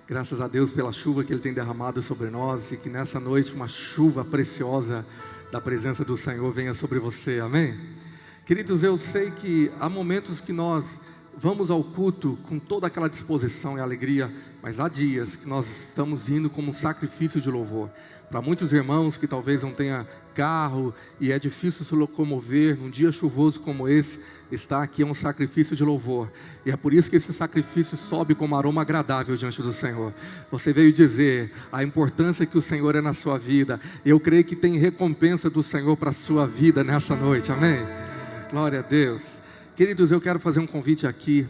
Graças a Deus pela chuva que Ele tem derramado sobre nós e que nessa noite uma chuva preciosa da presença do Senhor venha sobre você, amém? Queridos, eu sei que há momentos que nós vamos ao culto com toda aquela disposição e alegria, mas há dias que nós estamos vindo como um sacrifício de louvor. Para muitos irmãos que talvez não tenham carro e é difícil se locomover num dia chuvoso como esse, estar aqui é um sacrifício de louvor. E é por isso que esse sacrifício sobe como aroma agradável diante do Senhor. Você veio dizer a importância que o Senhor é na sua vida. Eu creio que tem recompensa do Senhor para a sua vida nessa noite, amém? Glória a Deus. Queridos, eu quero fazer um convite aqui.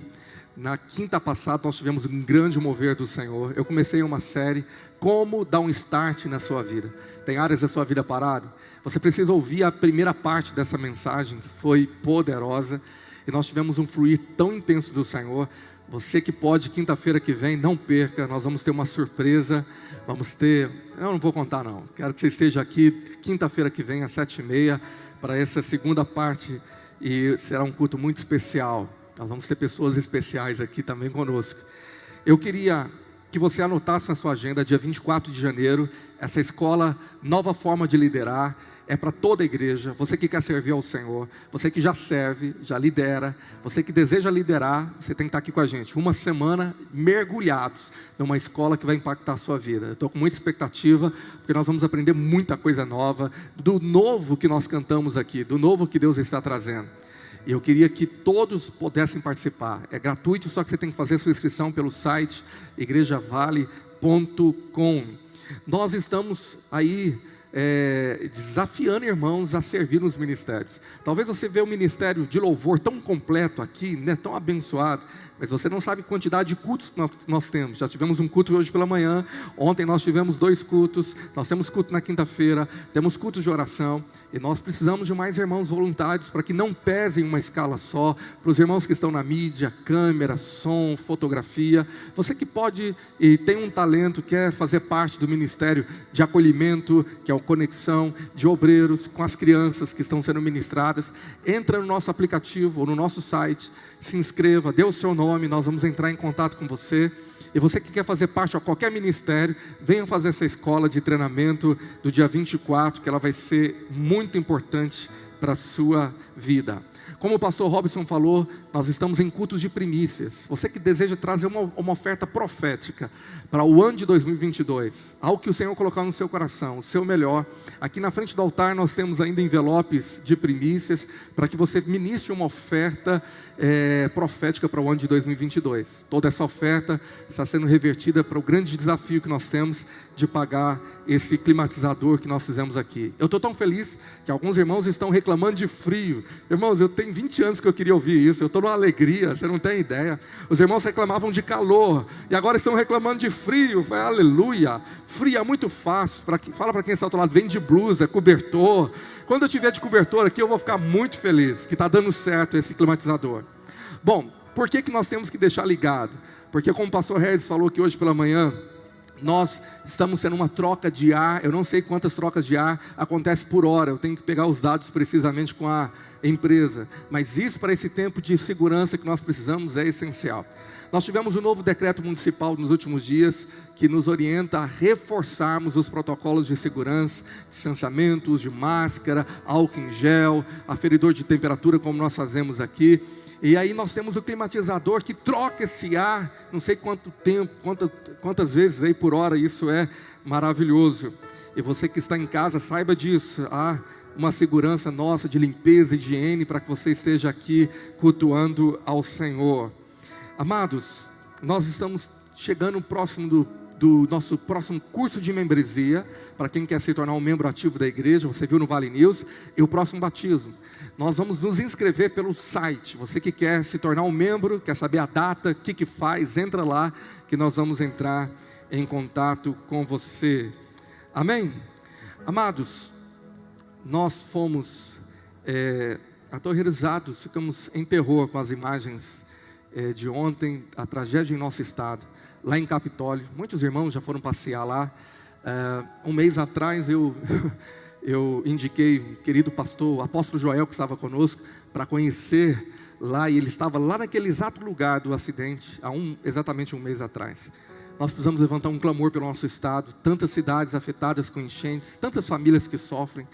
Na quinta passada nós tivemos um grande mover do Senhor. Eu comecei uma série, como dar um start na sua vida. Tem áreas da sua vida parada? Você precisa ouvir a primeira parte dessa mensagem, que foi poderosa. E nós tivemos um fluir tão intenso do Senhor. Você que pode, quinta-feira que vem, não perca. Nós vamos ter uma surpresa. Vamos ter, eu não vou contar não. Quero que você esteja aqui quinta-feira que vem às 7h30 para essa segunda parte. E será um culto muito especial. Nós vamos ter pessoas especiais aqui também conosco. Eu queria que você anotasse na sua agenda, dia 24 de janeiro, essa escola Nova Forma de Liderar, é para toda a igreja, você que quer servir ao Senhor, você que já serve, já lidera, você que deseja liderar, você tem que estar aqui com a gente, uma semana mergulhados numa escola que vai impactar a sua vida. Eu estou com muita expectativa, porque nós vamos aprender muita coisa nova, do novo que nós cantamos aqui, do novo que Deus está trazendo. E eu queria que todos pudessem participar. É gratuito, só que você tem que fazer a sua inscrição pelo site igrejavale.com. Nós estamos aí desafiando irmãos a servir nos ministérios. Talvez você vê o ministério de louvor tão completo aqui, né, tão abençoado, mas você não sabe a quantidade de cultos que nós temos. Já tivemos um culto hoje pela manhã, ontem nós tivemos 2 cultos, nós temos culto na quinta-feira, temos cultos de oração, e nós precisamos de mais irmãos voluntários para que não pesem uma escala só, para os irmãos que estão na mídia, câmera, som, fotografia. Você que pode e tem um talento, quer fazer parte do ministério de acolhimento, que é o Conexão, de obreiros, com as crianças que estão sendo ministradas, entra no nosso aplicativo ou no nosso site, se inscreva, dê o seu nome, nós vamos entrar em contato com você. E você que quer fazer parte de qualquer ministério, venha fazer essa escola de treinamento do dia 24, que ela vai ser muito importante para a sua vida. Como o pastor Robson falou, nós estamos em cultos de primícias. Você que deseja trazer uma oferta profética para o ano de 2022, algo que o Senhor colocar no seu coração, o seu melhor. Aqui na frente do altar nós temos ainda envelopes de primícias, para que você ministre uma oferta profética para o ano de 2022. Toda essa oferta está sendo revertida para o grande desafio que nós temos de pagar esse climatizador que nós fizemos aqui. Eu estou tão feliz que alguns irmãos estão reclamando de frio. Irmãos, eu tenho 20 anos que eu queria ouvir isso, eu estou numa alegria, você não tem ideia. Os irmãos reclamavam de calor, e agora estão reclamando de frio. Foi, aleluia. Frio é muito fácil. Fala para quem está ao outro lado, vem de blusa, cobertor. Quando eu tiver de cobertor aqui, eu vou ficar muito feliz, que está dando certo esse climatizador. Bom, por que nós temos que deixar ligado? Porque como o pastor Regis falou que hoje pela manhã, nós estamos tendo uma troca de ar. Eu não sei quantas trocas de ar acontecem por hora, eu tenho que pegar os dados precisamente com a empresa, mas isso para esse tempo de segurança que nós precisamos é essencial. Nós tivemos um novo decreto municipal nos últimos dias, que nos orienta a reforçarmos os protocolos de segurança, distanciamento, uso de máscara, álcool em gel, aferidor de temperatura, como nós fazemos aqui. E aí nós temos o climatizador que troca esse ar, não sei quanto tempo, quantas vezes aí por hora, isso é maravilhoso. E você que está em casa, saiba disso, há uma segurança nossa de limpeza e higiene para que você esteja aqui cultuando ao Senhor. Amados, nós estamos chegando próximo do nosso próximo curso de membresia, para quem quer se tornar um membro ativo da igreja, você viu no Vale News, e o próximo batismo. Nós vamos nos inscrever pelo site. Você que quer se tornar um membro, quer saber a data, o que faz, entra lá, que nós vamos entrar em contato com você. Amém? Amados, nós fomos aterrorizados, ficamos em terror com as imagens de ontem, a tragédia em nosso estado, lá em Capitólio. Muitos irmãos já foram passear lá. Um mês atrás eu indiquei o querido pastor, o apóstolo Joel, que estava conosco, para conhecer lá, e ele estava lá naquele exato lugar do acidente, exatamente um mês atrás. Nós precisamos levantar um clamor pelo nosso estado, tantas cidades afetadas com enchentes, tantas famílias que sofrem.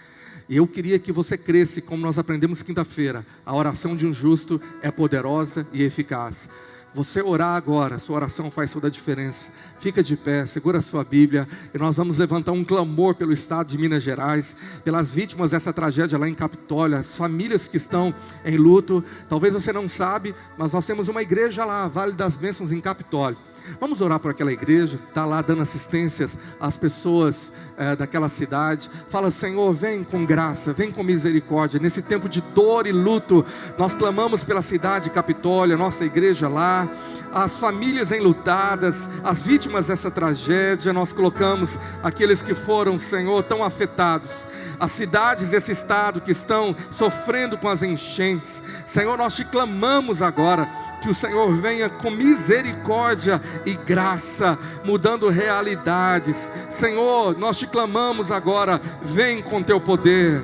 E eu queria que você cresce, como nós aprendemos quinta-feira, a oração de um justo é poderosa e eficaz. Você orar agora, sua oração faz toda a diferença. Fica de pé, segura a sua Bíblia, e nós vamos levantar um clamor pelo estado de Minas Gerais, pelas vítimas dessa tragédia lá em Capitólio, as famílias que estão em luto. Talvez você não sabe, mas nós temos uma igreja lá, Vale das Bênçãos, em Capitólio. Vamos orar por aquela igreja, está lá dando assistências às pessoas daquela cidade. Fala: Senhor, vem com graça, vem com misericórdia. Nesse tempo de dor e luto, nós clamamos pela cidade de Capitólio, a nossa igreja lá, as famílias enlutadas, as vítimas dessa tragédia. Nós colocamos aqueles que foram, Senhor, tão afetados, as cidades desse estado que estão sofrendo com as enchentes. Senhor, nós te clamamos agora, que o Senhor venha com misericórdia e graça, mudando realidades. Senhor, nós te clamamos agora, vem com teu poder.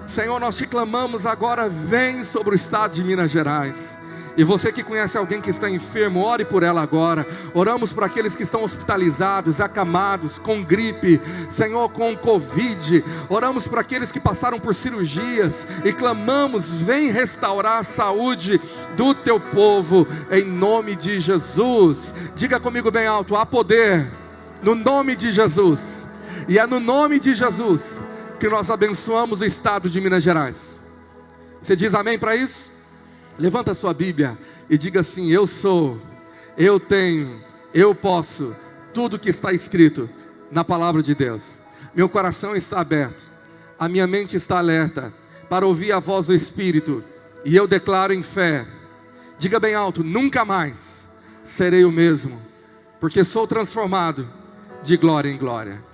Senhor, nós te clamamos agora, vem sobre o estado de Minas Gerais. E você que conhece alguém que está enfermo, ore por ela agora. Oramos por aqueles que estão hospitalizados, acamados, com gripe, Senhor, com Covid. Oramos por aqueles que passaram por cirurgias e clamamos: vem restaurar a saúde do teu povo, em nome de Jesus. Diga comigo bem alto: há poder no nome de Jesus. E é no nome de Jesus que nós abençoamos o estado de Minas Gerais. Você diz amém para isso? Levanta a sua Bíblia e diga assim: eu sou, eu tenho, eu posso, tudo que está escrito na palavra de Deus. Meu coração está aberto, a minha mente está alerta para ouvir a voz do Espírito, e eu declaro em fé, diga bem alto: nunca mais serei o mesmo, porque sou transformado de glória em glória.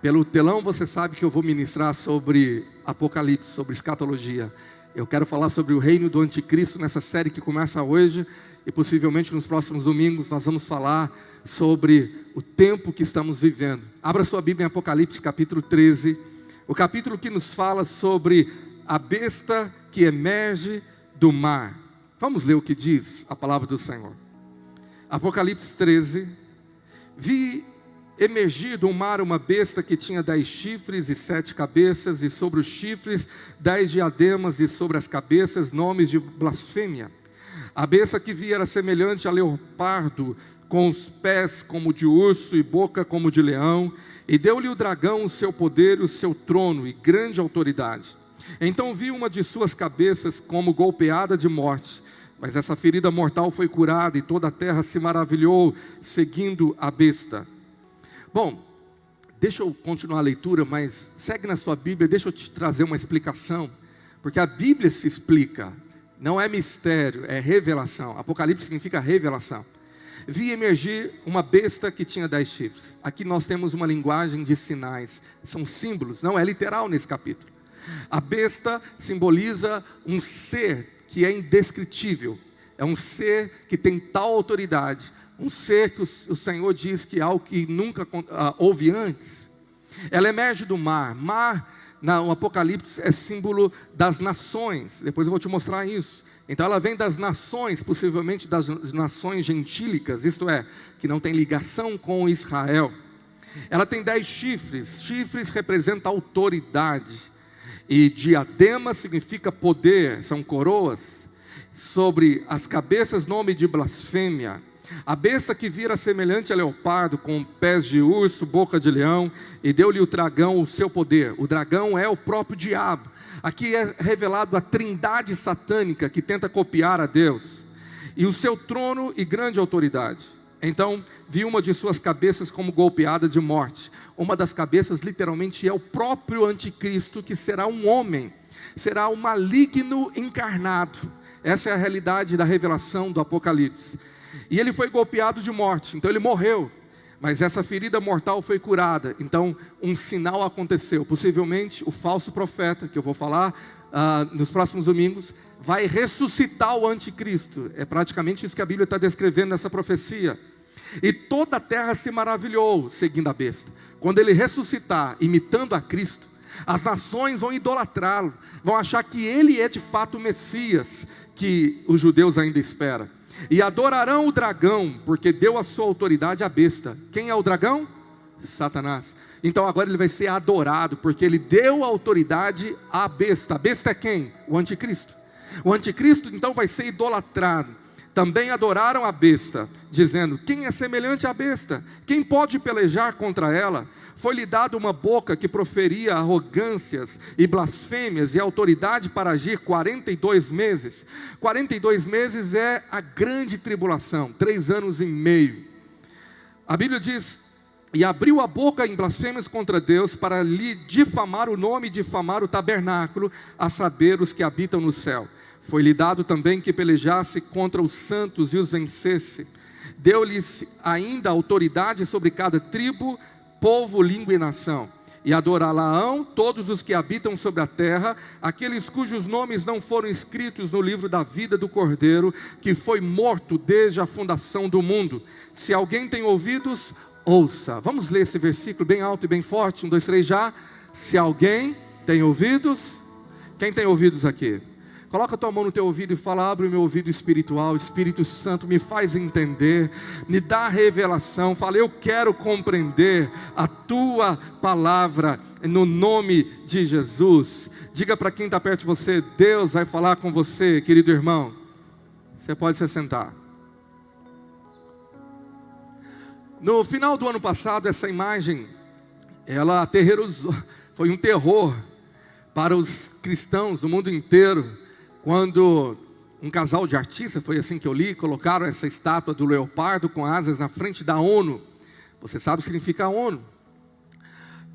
Pelo telão você sabe que eu vou ministrar sobre Apocalipse, sobre escatologia. Eu quero falar sobre o reino do anticristo nessa série que começa hoje, e possivelmente nos próximos domingos nós vamos falar sobre o tempo que estamos vivendo. Abra sua Bíblia em Apocalipse capítulo 13, o capítulo que nos fala sobre a besta que emerge do mar. Vamos ler o que diz a palavra do Senhor. Apocalipse 13: vi emergir do mar uma besta que tinha 10 chifres e 7 cabeças, e sobre os chifres 10 diademas, e sobre as cabeças nomes de blasfêmia. A besta que vi era semelhante a leopardo, com os pés como de urso e boca como de leão, e deu-lhe o dragão o seu poder, o seu trono e grande autoridade. Então vi uma de suas cabeças como golpeada de morte, mas essa ferida mortal foi curada, e toda a terra se maravilhou, seguindo a besta. Bom, deixa eu continuar a leitura, mas segue na sua Bíblia, deixa eu te trazer uma explicação, porque a Bíblia se explica, não é mistério, é revelação. Apocalipse significa revelação. Vi emergir uma besta que tinha 10 chifres. Aqui nós temos uma linguagem de sinais, são símbolos, não é literal nesse capítulo. A besta simboliza um ser que é indescritível, é um ser que tem tal autoridade, um ser que o Senhor diz que é algo que nunca houve antes. Ela emerge do mar. Mar, no Apocalipse, é símbolo das nações. Depois eu vou te mostrar isso. Então ela vem das nações, possivelmente das nações gentílicas, isto é, que não tem ligação com Israel. Ela tem 10 chifres. Chifres representam autoridade. E diadema significa poder, são coroas. Sobre as cabeças, nome de blasfêmia. A besta que vira semelhante a leopardo, com pés de urso, boca de leão, e deu-lhe o dragão o seu poder. O dragão é o próprio diabo. Aqui é revelado a trindade satânica que tenta copiar a Deus, e o seu trono e grande autoridade. Então vi uma de suas cabeças como golpeada de morte. Uma das cabeças literalmente é o próprio anticristo, que será um homem, será um maligno encarnado. Essa é a realidade da revelação do Apocalipse. E ele foi golpeado de morte, então ele morreu, mas essa ferida mortal foi curada. Então um sinal aconteceu, possivelmente o falso profeta, que eu vou falar nos próximos domingos, vai ressuscitar o anticristo. É praticamente isso que a Bíblia está descrevendo nessa profecia. E toda a terra se maravilhou, seguindo a besta. Quando ele ressuscitar, imitando a Cristo, as nações vão idolatrá-lo, vão achar que ele é de fato o Messias, que os judeus ainda esperam. E adorarão o dragão, porque deu a sua autoridade à besta. Quem é o dragão? Satanás. Então agora ele vai ser adorado, porque ele deu a autoridade à besta. A besta é quem? O anticristo. O anticristo então vai ser idolatrado. Também adoraram a besta, dizendo: quem é semelhante à besta? Quem pode pelejar contra ela? Foi-lhe dado uma boca que proferia arrogâncias e blasfêmias, e autoridade para agir 42 meses. 42 meses é a grande tribulação, 3 anos e meio. A Bíblia diz: e abriu a boca em blasfêmias contra Deus, para lhe difamar o nome e difamar o tabernáculo, a saber, os que habitam no céu. Foi-lhe dado também que pelejasse contra os santos e os vencesse. Deu-lhes ainda autoridade sobre cada tribo, povo, língua e nação. E adorá-la-ão todos os que habitam sobre a terra, aqueles cujos nomes não foram escritos no livro da vida do Cordeiro, que foi morto desde a fundação do mundo. Se alguém tem ouvidos, ouça. Vamos ler esse versículo bem alto e bem forte. 1, 2, 3 já. Se alguém tem ouvidos, quem tem ouvidos aqui? Coloca a tua mão no teu ouvido e fala: abre o meu ouvido espiritual, Espírito Santo, me faz entender, me dá revelação. Fala: eu quero compreender a tua palavra, no nome de Jesus. Diga para quem está perto de você: Deus vai falar com você, querido irmão. Você pode se sentar. No final do ano passado, essa imagem, ela aterrorizou, foi um terror para os cristãos do mundo inteiro, quando um casal de artistas, foi assim que eu li, colocaram essa estátua do leopardo com asas na frente da ONU. Você sabe o que significa a ONU?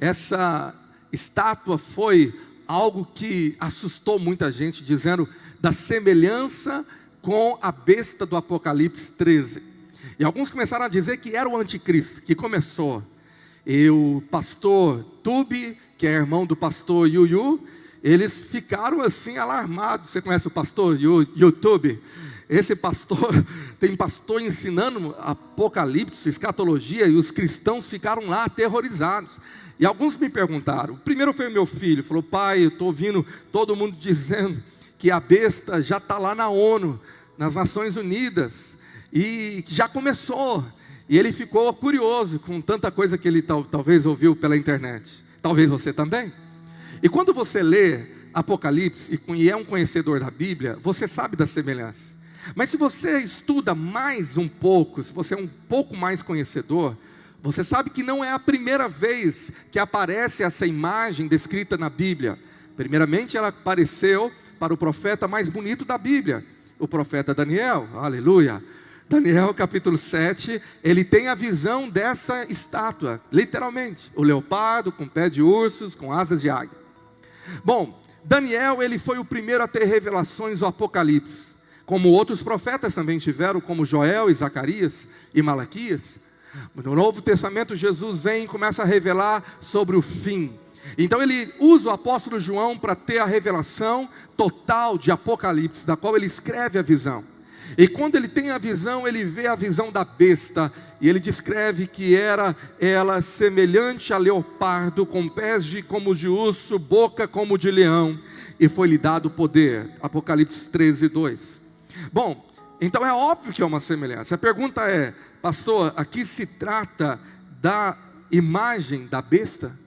Essa estátua foi algo que assustou muita gente, dizendo da semelhança com a besta do Apocalipse 13. E alguns começaram a dizer que era o anticristo, que começou. E o pastor Tube, que é irmão do pastor Yuyu, eles ficaram assim alarmados. Você conhece o pastor YouTube? Esse pastor, tem pastor ensinando Apocalipse, escatologia, e os cristãos ficaram lá aterrorizados. E alguns me perguntaram. O primeiro foi o meu filho, falou: pai, eu estou ouvindo todo mundo dizendo que a besta já está lá na ONU, nas Nações Unidas, e já começou. E ele ficou curioso com tanta coisa que ele talvez ouviu pela internet. Talvez você também. E quando você lê Apocalipse e é um conhecedor da Bíblia, você sabe da semelhança. Mas se você estuda mais um pouco, se você é um pouco mais conhecedor, você sabe que não é a primeira vez que aparece essa imagem descrita na Bíblia. Primeiramente, ela apareceu para o profeta mais bonito da Bíblia, o profeta Daniel. Aleluia! Daniel capítulo 7, ele tem a visão dessa estátua, literalmente, o leopardo com pé de ursos, com asas de águia. Bom, Daniel, ele foi o primeiro a ter revelações do Apocalipse, como outros profetas também tiveram, como Joel e Zacarias e Malaquias. No Novo Testamento, Jesus vem e começa a revelar sobre o fim. Então ele usa o apóstolo João para ter a revelação total de Apocalipse, da qual ele escreve a visão. E quando ele tem a visão, ele vê a visão da besta, e ele descreve que era ela semelhante a leopardo, com pés como de urso, boca como de leão, e foi-lhe dado poder. Apocalipse 13, 2. Bom, então é óbvio que é uma semelhança. A pergunta é: pastor, aqui se trata da imagem da besta?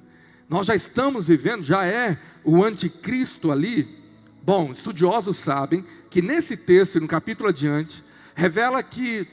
Nós já estamos vivendo, já é o anticristo ali? Bom, estudiosos sabem que nesse texto, no capítulo adiante, revela que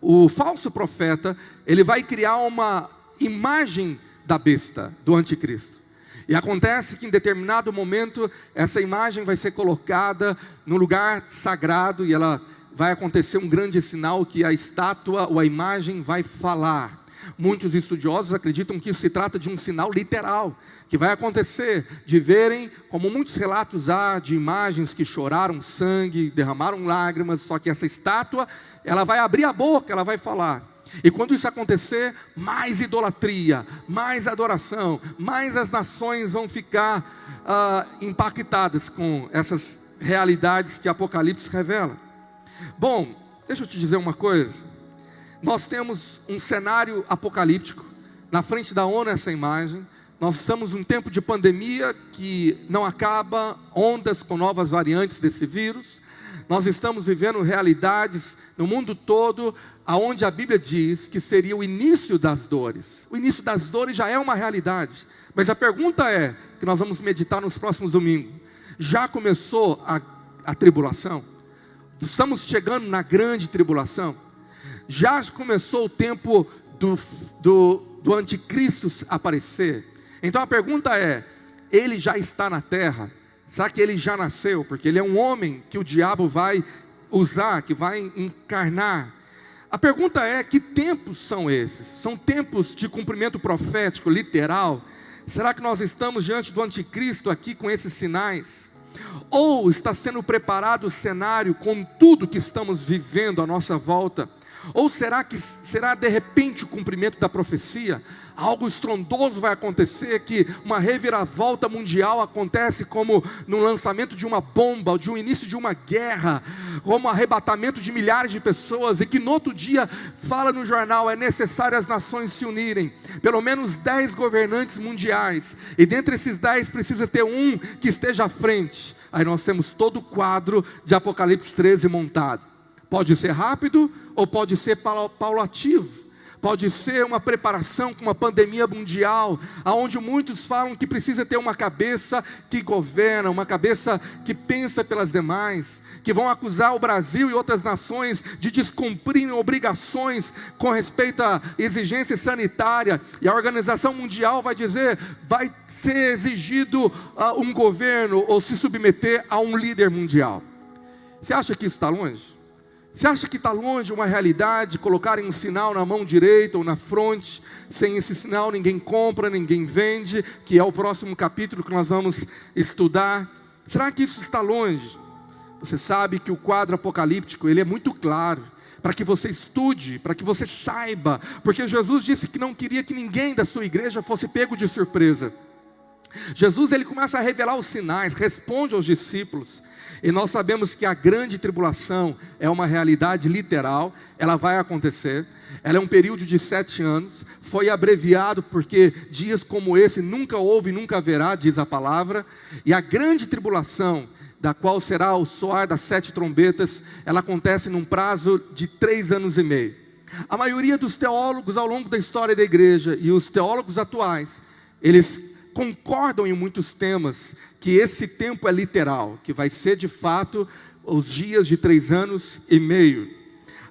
o falso profeta, ele vai criar uma imagem da besta, do anticristo. E acontece que em determinado momento, essa imagem vai ser colocada no lugar sagrado, e ela vai acontecer um grande sinal, que a estátua ou a imagem vai falar. Muitos estudiosos acreditam que isso se trata de um sinal literal, que vai acontecer, de verem, como muitos relatos há, de imagens que choraram sangue, derramaram lágrimas, só que essa estátua, ela vai abrir a boca, ela vai falar. E quando isso acontecer, mais idolatria, mais adoração, mais as nações vão ficar impactadas com essas realidades que Apocalipse revela. Bom, deixa eu te dizer uma coisa. Nós temos um cenário apocalíptico, na frente da ONU essa imagem. Nós estamos num tempo de pandemia que não acaba, ondas com novas variantes desse vírus. Nós estamos vivendo realidades no mundo todo, aonde a Bíblia diz que seria o início das dores. O início das dores já é uma realidade. Mas a pergunta é, que nós vamos meditar nos próximos domingos: já começou a tribulação? Estamos chegando na grande tribulação? Já começou o tempo do anticristo aparecer? Então a pergunta é, ele já está na terra? Será que ele já nasceu? Porque ele é um homem que o diabo vai usar, que vai encarnar. A pergunta é, que tempos são esses? São tempos de cumprimento profético, literal? Será que nós estamos diante do anticristo aqui com esses sinais? Ou está sendo preparado o cenário com tudo que estamos vivendo à nossa volta? Ou será que será de repente o cumprimento da profecia? Algo estrondoso vai acontecer, que uma reviravolta mundial acontece como no lançamento de uma bomba, ou de um início de uma guerra, como arrebatamento de milhares de pessoas, e que no outro dia fala no jornal, é necessário as nações se unirem, pelo menos 10 governantes mundiais, e dentre esses 10 precisa ter um que esteja à frente. Aí nós temos todo o quadro de Apocalipse 13 montado. Pode ser rápido ou pode ser paulativo. Pode ser uma preparação com uma pandemia mundial, aonde muitos falam que precisa ter uma cabeça que governa, uma cabeça que pensa pelas demais, que vão acusar o Brasil e outras nações de descumprirem obrigações com respeito à exigência sanitária, e a Organização Mundial vai dizer, vai ser exigido um governo ou se submeter a um líder mundial. Você acha que isso está longe? Você acha que está longe uma realidade, colocarem um sinal na mão direita ou na fronte, sem esse sinal ninguém compra, ninguém vende, que é o próximo capítulo que nós vamos estudar? Será que isso está longe? Você sabe que o quadro apocalíptico, ele é muito claro, para que você estude, para que você saiba, porque Jesus disse que não queria que ninguém da sua igreja fosse pego de surpresa. Jesus, ele começa a revelar os sinais, responde aos discípulos, e nós sabemos que a grande tribulação é uma realidade literal, ela vai acontecer, ela é um período de 7 anos, foi abreviado porque dias como esse nunca houve e nunca haverá, diz a palavra, e a grande tribulação, da qual será o soar das 7 trombetas, ela acontece num prazo de 3 anos e meio. A maioria dos teólogos ao longo da história da igreja, e os teólogos atuais, eles concordam em muitos temas, que esse tempo é literal, que vai ser de fato os dias de 3 anos e meio.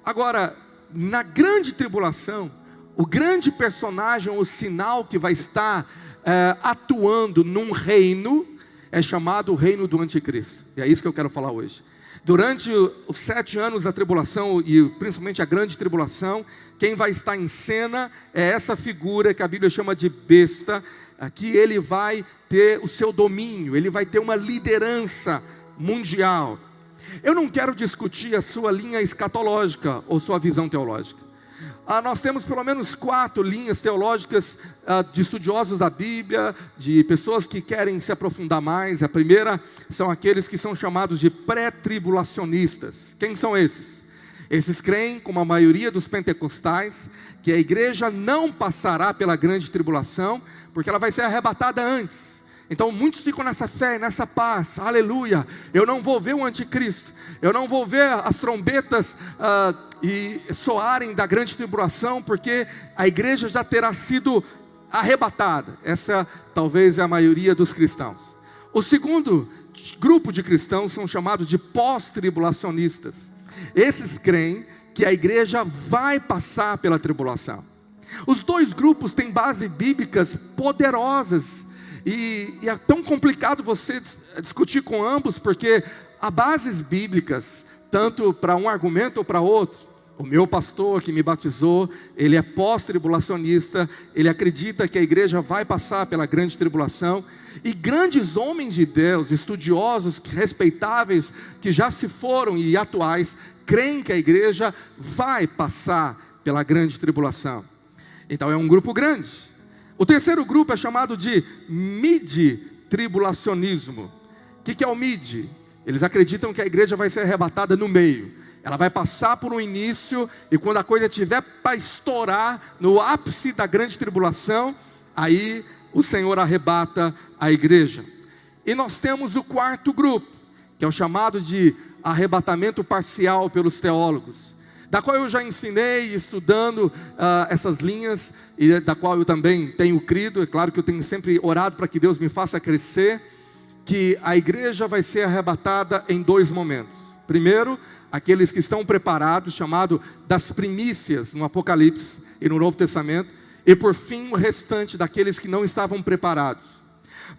Agora, na grande tribulação, o grande personagem, o sinal que vai estar atuando num reino, é chamado o reino do anticristo, e é isso que eu quero falar hoje. Durante os 7 anos da tribulação, e principalmente a grande tribulação, quem vai estar em cena é essa figura que a Bíblia chama de besta. Aqui ele vai ter o seu domínio, ele vai ter uma liderança mundial. Eu não quero discutir a sua linha escatológica ou sua visão teológica. Nós temos pelo menos 4 linhas teológicas de estudiosos da Bíblia, de pessoas que querem se aprofundar mais. A primeira são aqueles que são chamados de pré-tribulacionistas. Quem são esses? Esses creem, como a maioria dos pentecostais, que a igreja não passará pela grande tribulação, porque ela vai ser arrebatada antes. Então muitos ficam nessa fé, nessa paz, aleluia, eu não vou ver o anticristo, eu não vou ver as trombetas e soarem da grande tribulação, porque a igreja já terá sido arrebatada. Essa talvez é a maioria dos cristãos. O segundo grupo de cristãos são chamados de pós-tribulacionistas. Esses creem que a igreja vai passar pela tribulação. Os dois grupos têm bases bíblicas poderosas, e é tão complicado você discutir com ambos, porque há bases bíblicas, tanto para um argumento ou para outro. O meu pastor que me batizou, ele é pós-tribulacionista, ele acredita que a igreja vai passar pela grande tribulação, e grandes homens de Deus, estudiosos, respeitáveis, que já se foram e atuais, creem que a igreja vai passar pela grande tribulação. Então é um grupo grande. O terceiro grupo é chamado de mid-tribulacionismo. O que é o mid? Eles acreditam que a igreja vai ser arrebatada no meio. Ela vai passar por um início, e quando a coisa estiver para estourar, no ápice da grande tribulação, aí o Senhor arrebata a igreja. E nós temos o quarto grupo, que é o chamado de arrebatamento parcial pelos teólogos, da qual eu já ensinei estudando essas linhas, e da qual eu também tenho crido. É claro que eu tenho sempre orado para que Deus me faça crescer, que a igreja vai ser arrebatada em 2 momentos. Primeiro, aqueles que estão preparados, chamado das primícias no Apocalipse e no Novo Testamento, e por fim o restante daqueles que não estavam preparados.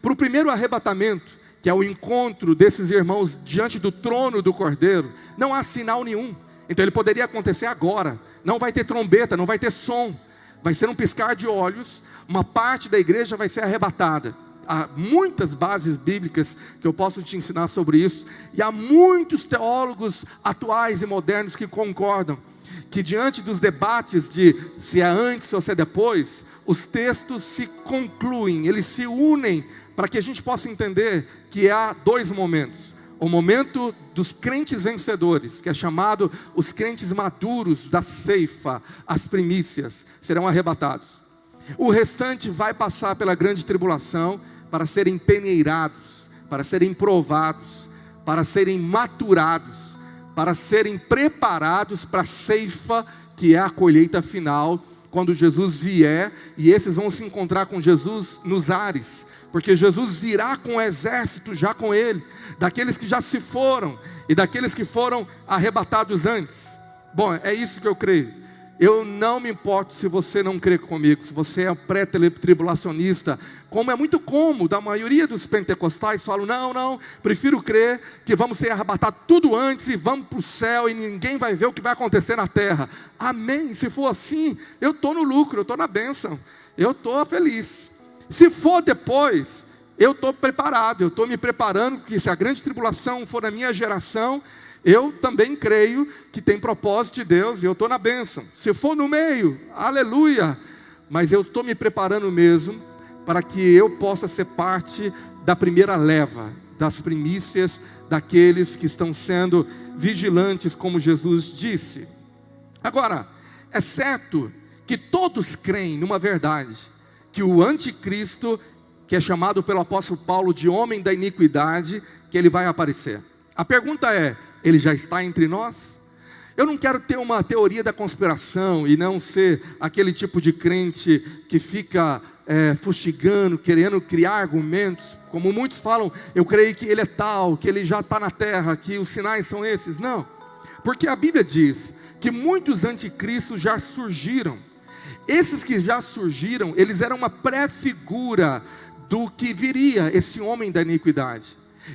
Para o primeiro arrebatamento, que é o encontro desses irmãos diante do trono do Cordeiro, não há sinal nenhum. Então ele poderia acontecer agora, não vai ter trombeta, não vai ter som, vai ser um piscar de olhos, uma parte da igreja vai ser arrebatada. Há muitas bases bíblicas que eu posso te ensinar sobre isso, e há muitos teólogos atuais e modernos que concordam, que diante dos debates de se é antes ou se é depois, os textos se concluem, eles se unem, para que a gente possa entender que há 2 momentos. O momento dos crentes vencedores, que é chamado os crentes maduros da ceifa, as primícias, serão arrebatados. O restante vai passar pela grande tribulação, para serem peneirados, para serem provados, para serem maturados, para serem preparados para a ceifa, que é a colheita final, quando Jesus vier, e esses vão se encontrar com Jesus nos ares, porque Jesus virá com o exército já com ele, daqueles que já se foram, e daqueles que foram arrebatados antes. Bom, é isso que eu creio. Eu não me importo se você não crê comigo, se você é pré-tribulacionista, como é muito cômodo, a maioria dos pentecostais falam, não, prefiro crer que vamos ser arrebatados tudo antes e vamos para o céu e ninguém vai ver o que vai acontecer na terra. Amém, se for assim, eu estou no lucro, eu estou na bênção, eu estou feliz. Se for depois, eu estou preparado, eu estou me preparando, porque se a grande tribulação for na minha geração, eu também creio que tem propósito de Deus e eu estou na bênção. Se for no meio, aleluia, mas eu estou me preparando mesmo para que eu possa ser parte da primeira leva, das primícias daqueles que estão sendo vigilantes, como Jesus disse. Agora, é certo que todos creem numa verdade, que o anticristo, que é chamado pelo apóstolo Paulo de homem da iniquidade, que ele vai aparecer. A pergunta é, ele já está entre nós? Eu não quero ter uma teoria da conspiração e não ser aquele tipo de crente que fica fustigando, querendo criar argumentos, como muitos falam, eu creio que ele é tal, que ele já está na terra, que os sinais são esses. Não, porque a Bíblia diz que muitos anticristos já surgiram. Esses que já surgiram, eles eram uma pré-figura do que viria esse homem da iniquidade.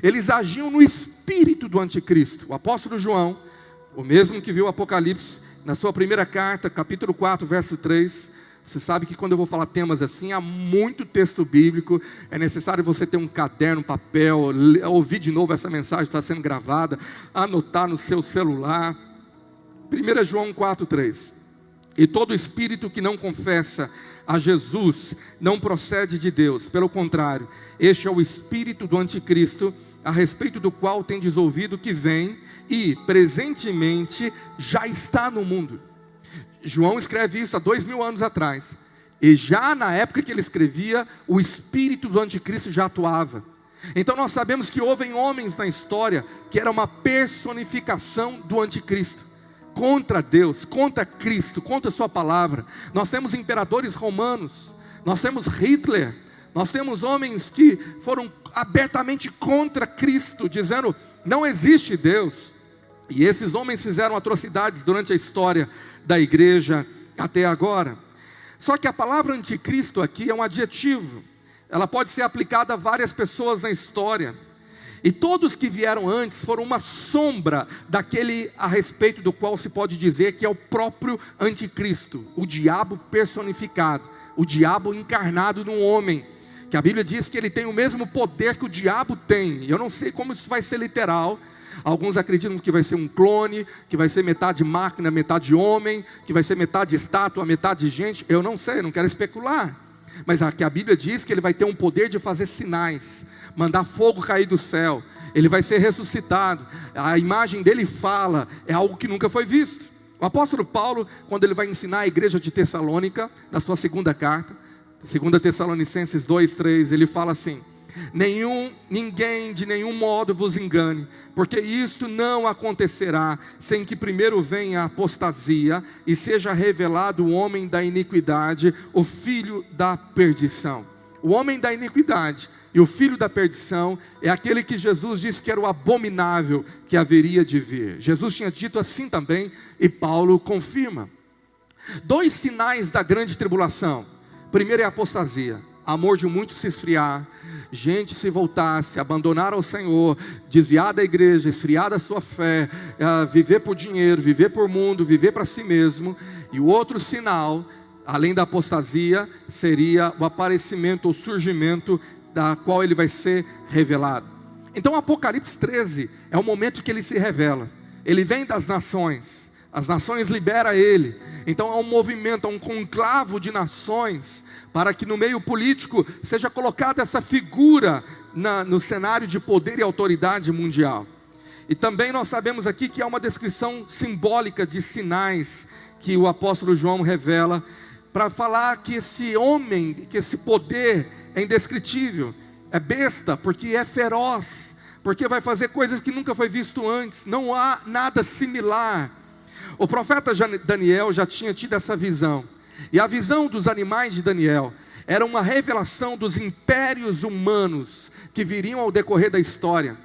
Eles agiam no espírito do anticristo. O apóstolo João, o mesmo que viu o Apocalipse, na sua primeira carta, capítulo 4, verso 3, você sabe que quando eu vou falar temas assim, há muito texto bíblico, é necessário você ter um caderno, um papel, ouvir de novo essa mensagem que está sendo gravada, anotar no seu celular. 1 João 4, 3. E todo espírito que não confessa a Jesus não procede de Deus. Pelo contrário, este é o espírito do anticristo, a respeito do qual tendes ouvido que vem e presentemente já está no mundo. João escreve isso há 2000 anos atrás. E já na época que ele escrevia, o espírito do anticristo já atuava. Então nós sabemos que houve homens na história que era uma personificação do anticristo. Contra Deus, contra Cristo, contra a sua palavra. Nós temos imperadores romanos, nós temos Hitler, nós temos homens que foram abertamente contra Cristo, dizendo, não existe Deus. E esses homens fizeram atrocidades durante a história da igreja até agora. Só que a palavra anticristo aqui é um adjetivo, ela pode ser aplicada a várias pessoas na história. E todos que vieram antes foram uma sombra daquele a respeito do qual se pode dizer que é o próprio anticristo, o diabo personificado, o diabo encarnado num homem, que a Bíblia diz que ele tem o mesmo poder que o diabo tem. Eu não sei como isso vai ser literal. Alguns acreditam que vai ser um clone, que vai ser metade máquina, metade homem, que vai ser metade estátua, metade gente. Eu não sei, não quero especular. Mas aqui a Bíblia diz que ele vai ter um poder de fazer sinais, mandar fogo cair do céu, ele vai ser ressuscitado, a imagem dele fala, é algo que nunca foi visto. O apóstolo Paulo, quando ele vai ensinar a igreja de Tessalônica, na sua segunda carta, 2 Tessalonicenses 2, 3, ele fala assim, Ninguém de nenhum modo vos engane, porque isto não acontecerá sem que primeiro venha a apostasia e seja revelado o homem da iniquidade, o filho da perdição. O homem da iniquidade e o filho da perdição é aquele que Jesus disse que era o abominável que haveria de vir. Jesus tinha dito assim também e Paulo confirma. 2 sinais da grande tribulação. Primeiro é a apostasia, amor de muitos se esfriar, gente se voltar, se abandonar ao Senhor, desviar da igreja, esfriar da sua fé, viver por dinheiro, viver por mundo, viver para si mesmo. E o outro sinal, além da apostasia, seria o aparecimento ou surgimento da qual ele vai ser revelado. Então Apocalipse 13 é o momento que ele se revela. Ele vem das nações, as nações liberam ele. Então há um movimento, há um conclavo de nações, para que no meio político seja colocada essa figura no cenário de poder e autoridade mundial. E também nós sabemos aqui que há uma descrição simbólica de sinais que o apóstolo João revela, para falar que esse homem, que esse poder é indescritível, é besta, porque é feroz, porque vai fazer coisas que nunca foi visto antes, não há nada similar. O profeta Daniel já tinha tido essa visão, e a visão dos animais de Daniel era uma revelação dos impérios humanos que viriam ao decorrer da história,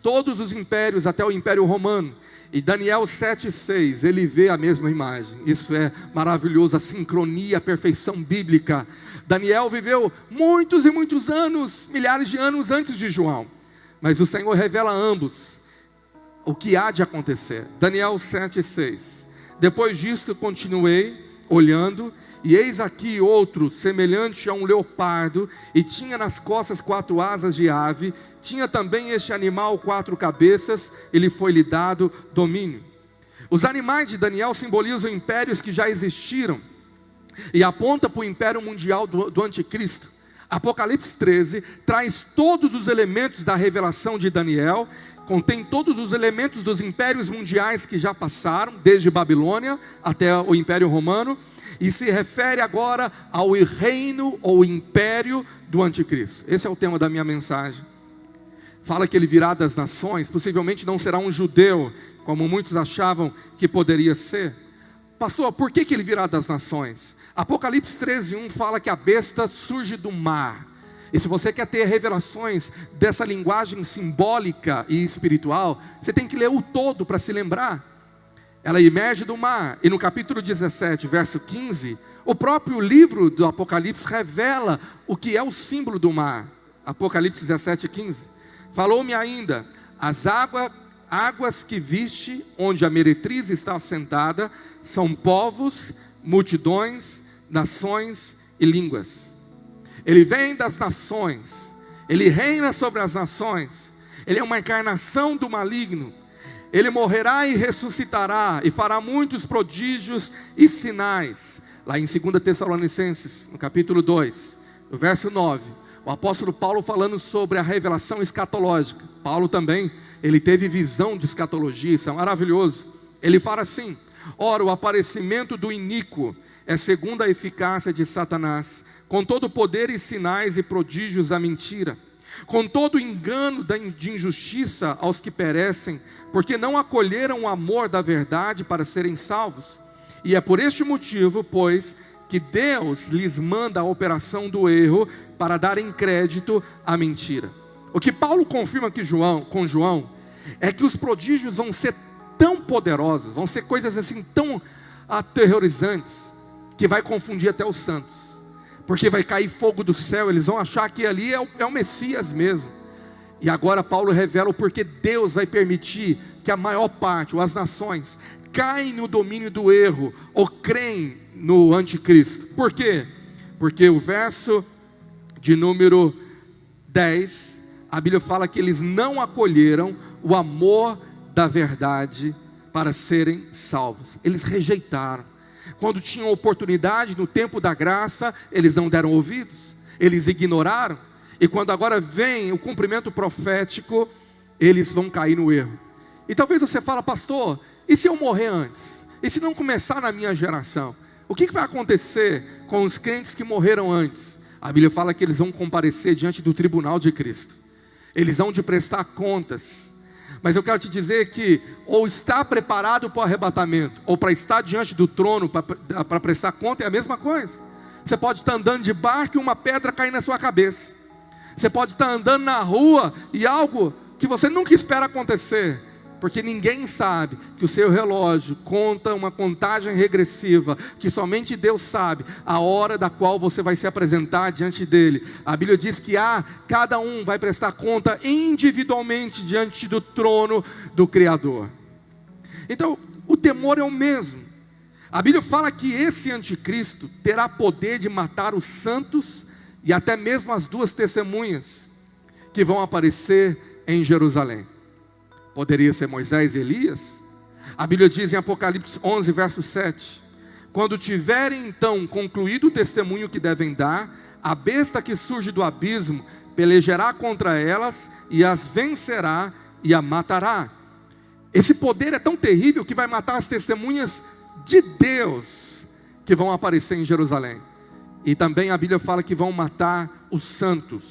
todos os impérios até o Império Romano. E Daniel 7,6, ele vê a mesma imagem. Isso é maravilhoso, a sincronia, a perfeição bíblica. Daniel viveu muitos e muitos anos, milhares de anos antes de João, mas o Senhor revela a ambos o que há de acontecer. Daniel 7,6. Depois disto continuei olhando, e eis aqui outro semelhante a um leopardo, e tinha nas costas 4 asas de ave. Tinha também este animal 4 cabeças, ele foi-lhe dado domínio. Os animais de Daniel simbolizam impérios que já existiram, e aponta para o império mundial do anticristo. Apocalipse 13 traz todos os elementos da revelação de Daniel, contém todos os elementos dos impérios mundiais que já passaram, desde Babilônia até o Império Romano, e se refere agora ao reino ou império do anticristo. Esse é o tema da minha mensagem. Fala que ele virá das nações, possivelmente não será um judeu, como muitos achavam que poderia ser. Pastor, por que ele virá das nações? Apocalipse 13:1 fala que a besta surge do mar. E se você quer ter revelações dessa linguagem simbólica e espiritual, você tem que ler o todo para se lembrar. Ela emerge do mar, e no capítulo 17, verso 15, o próprio livro do Apocalipse revela o que é o símbolo do mar. Apocalipse 17:15. Falou-me ainda, as águas que viste, onde a meretriz está assentada, são povos, multidões, nações e línguas. Ele vem das nações, ele reina sobre as nações, ele é uma encarnação do maligno, ele morrerá e ressuscitará, e fará muitos prodígios e sinais. Lá em 2 Tessalonicenses, no capítulo 2, no verso 9, o apóstolo Paulo falando sobre a revelação escatológica. Paulo também, ele teve visão de escatologia, isso é maravilhoso. Ele fala assim: ora, o aparecimento do iníquo é segundo a eficácia de Satanás, com todo poder e sinais e prodígios da mentira, com todo engano de injustiça aos que perecem, porque não acolheram o amor da verdade para serem salvos. E é por este motivo, pois, que Deus lhes manda a operação do erro para darem crédito à mentira. O que Paulo confirma aqui com João é que os prodígios vão ser tão poderosos, vão ser coisas assim tão aterrorizantes, que vai confundir até os santos, porque vai cair fogo do céu, eles vão achar que ali é o Messias mesmo. E agora Paulo revela o porquê Deus vai permitir que a maior parte, ou as nações, caem no domínio do erro, ou creem no anticristo. Por quê? Porque o verso de número 10, a Bíblia fala que eles não acolheram o amor da verdade para serem salvos. Eles rejeitaram. Quando tinham oportunidade, no tempo da graça, eles não deram ouvidos, eles ignoraram. E quando agora vem o cumprimento profético, eles vão cair no erro. E talvez você fale: pastor, e se eu morrer antes? E se não começar na minha geração? O que vai acontecer com os crentes que morreram antes? A Bíblia fala que eles vão comparecer diante do tribunal de Cristo. Eles vão de prestar contas. Mas eu quero te dizer que ou está preparado para o arrebatamento, ou para estar diante do trono, para prestar conta, é a mesma coisa. Você pode estar andando de barco e uma pedra cair na sua cabeça. Você pode estar andando na rua e algo que você nunca espera acontecer, porque ninguém sabe que o seu relógio conta uma contagem regressiva, que somente Deus sabe a hora da qual você vai se apresentar diante dele. A Bíblia diz que cada um vai prestar conta individualmente diante do trono do Criador. Então, o temor é o mesmo. A Bíblia fala que esse anticristo terá poder de matar os santos e até mesmo as duas testemunhas que vão aparecer em Jerusalém. Poderia ser Moisés e Elias? A Bíblia diz em Apocalipse 11, verso 7: quando tiverem então concluído o testemunho que devem dar, a besta que surge do abismo pelejará contra elas e as vencerá e a matará. Esse poder é tão terrível que vai matar as testemunhas de Deus que vão aparecer em Jerusalém. E também a Bíblia fala que vão matar os santos.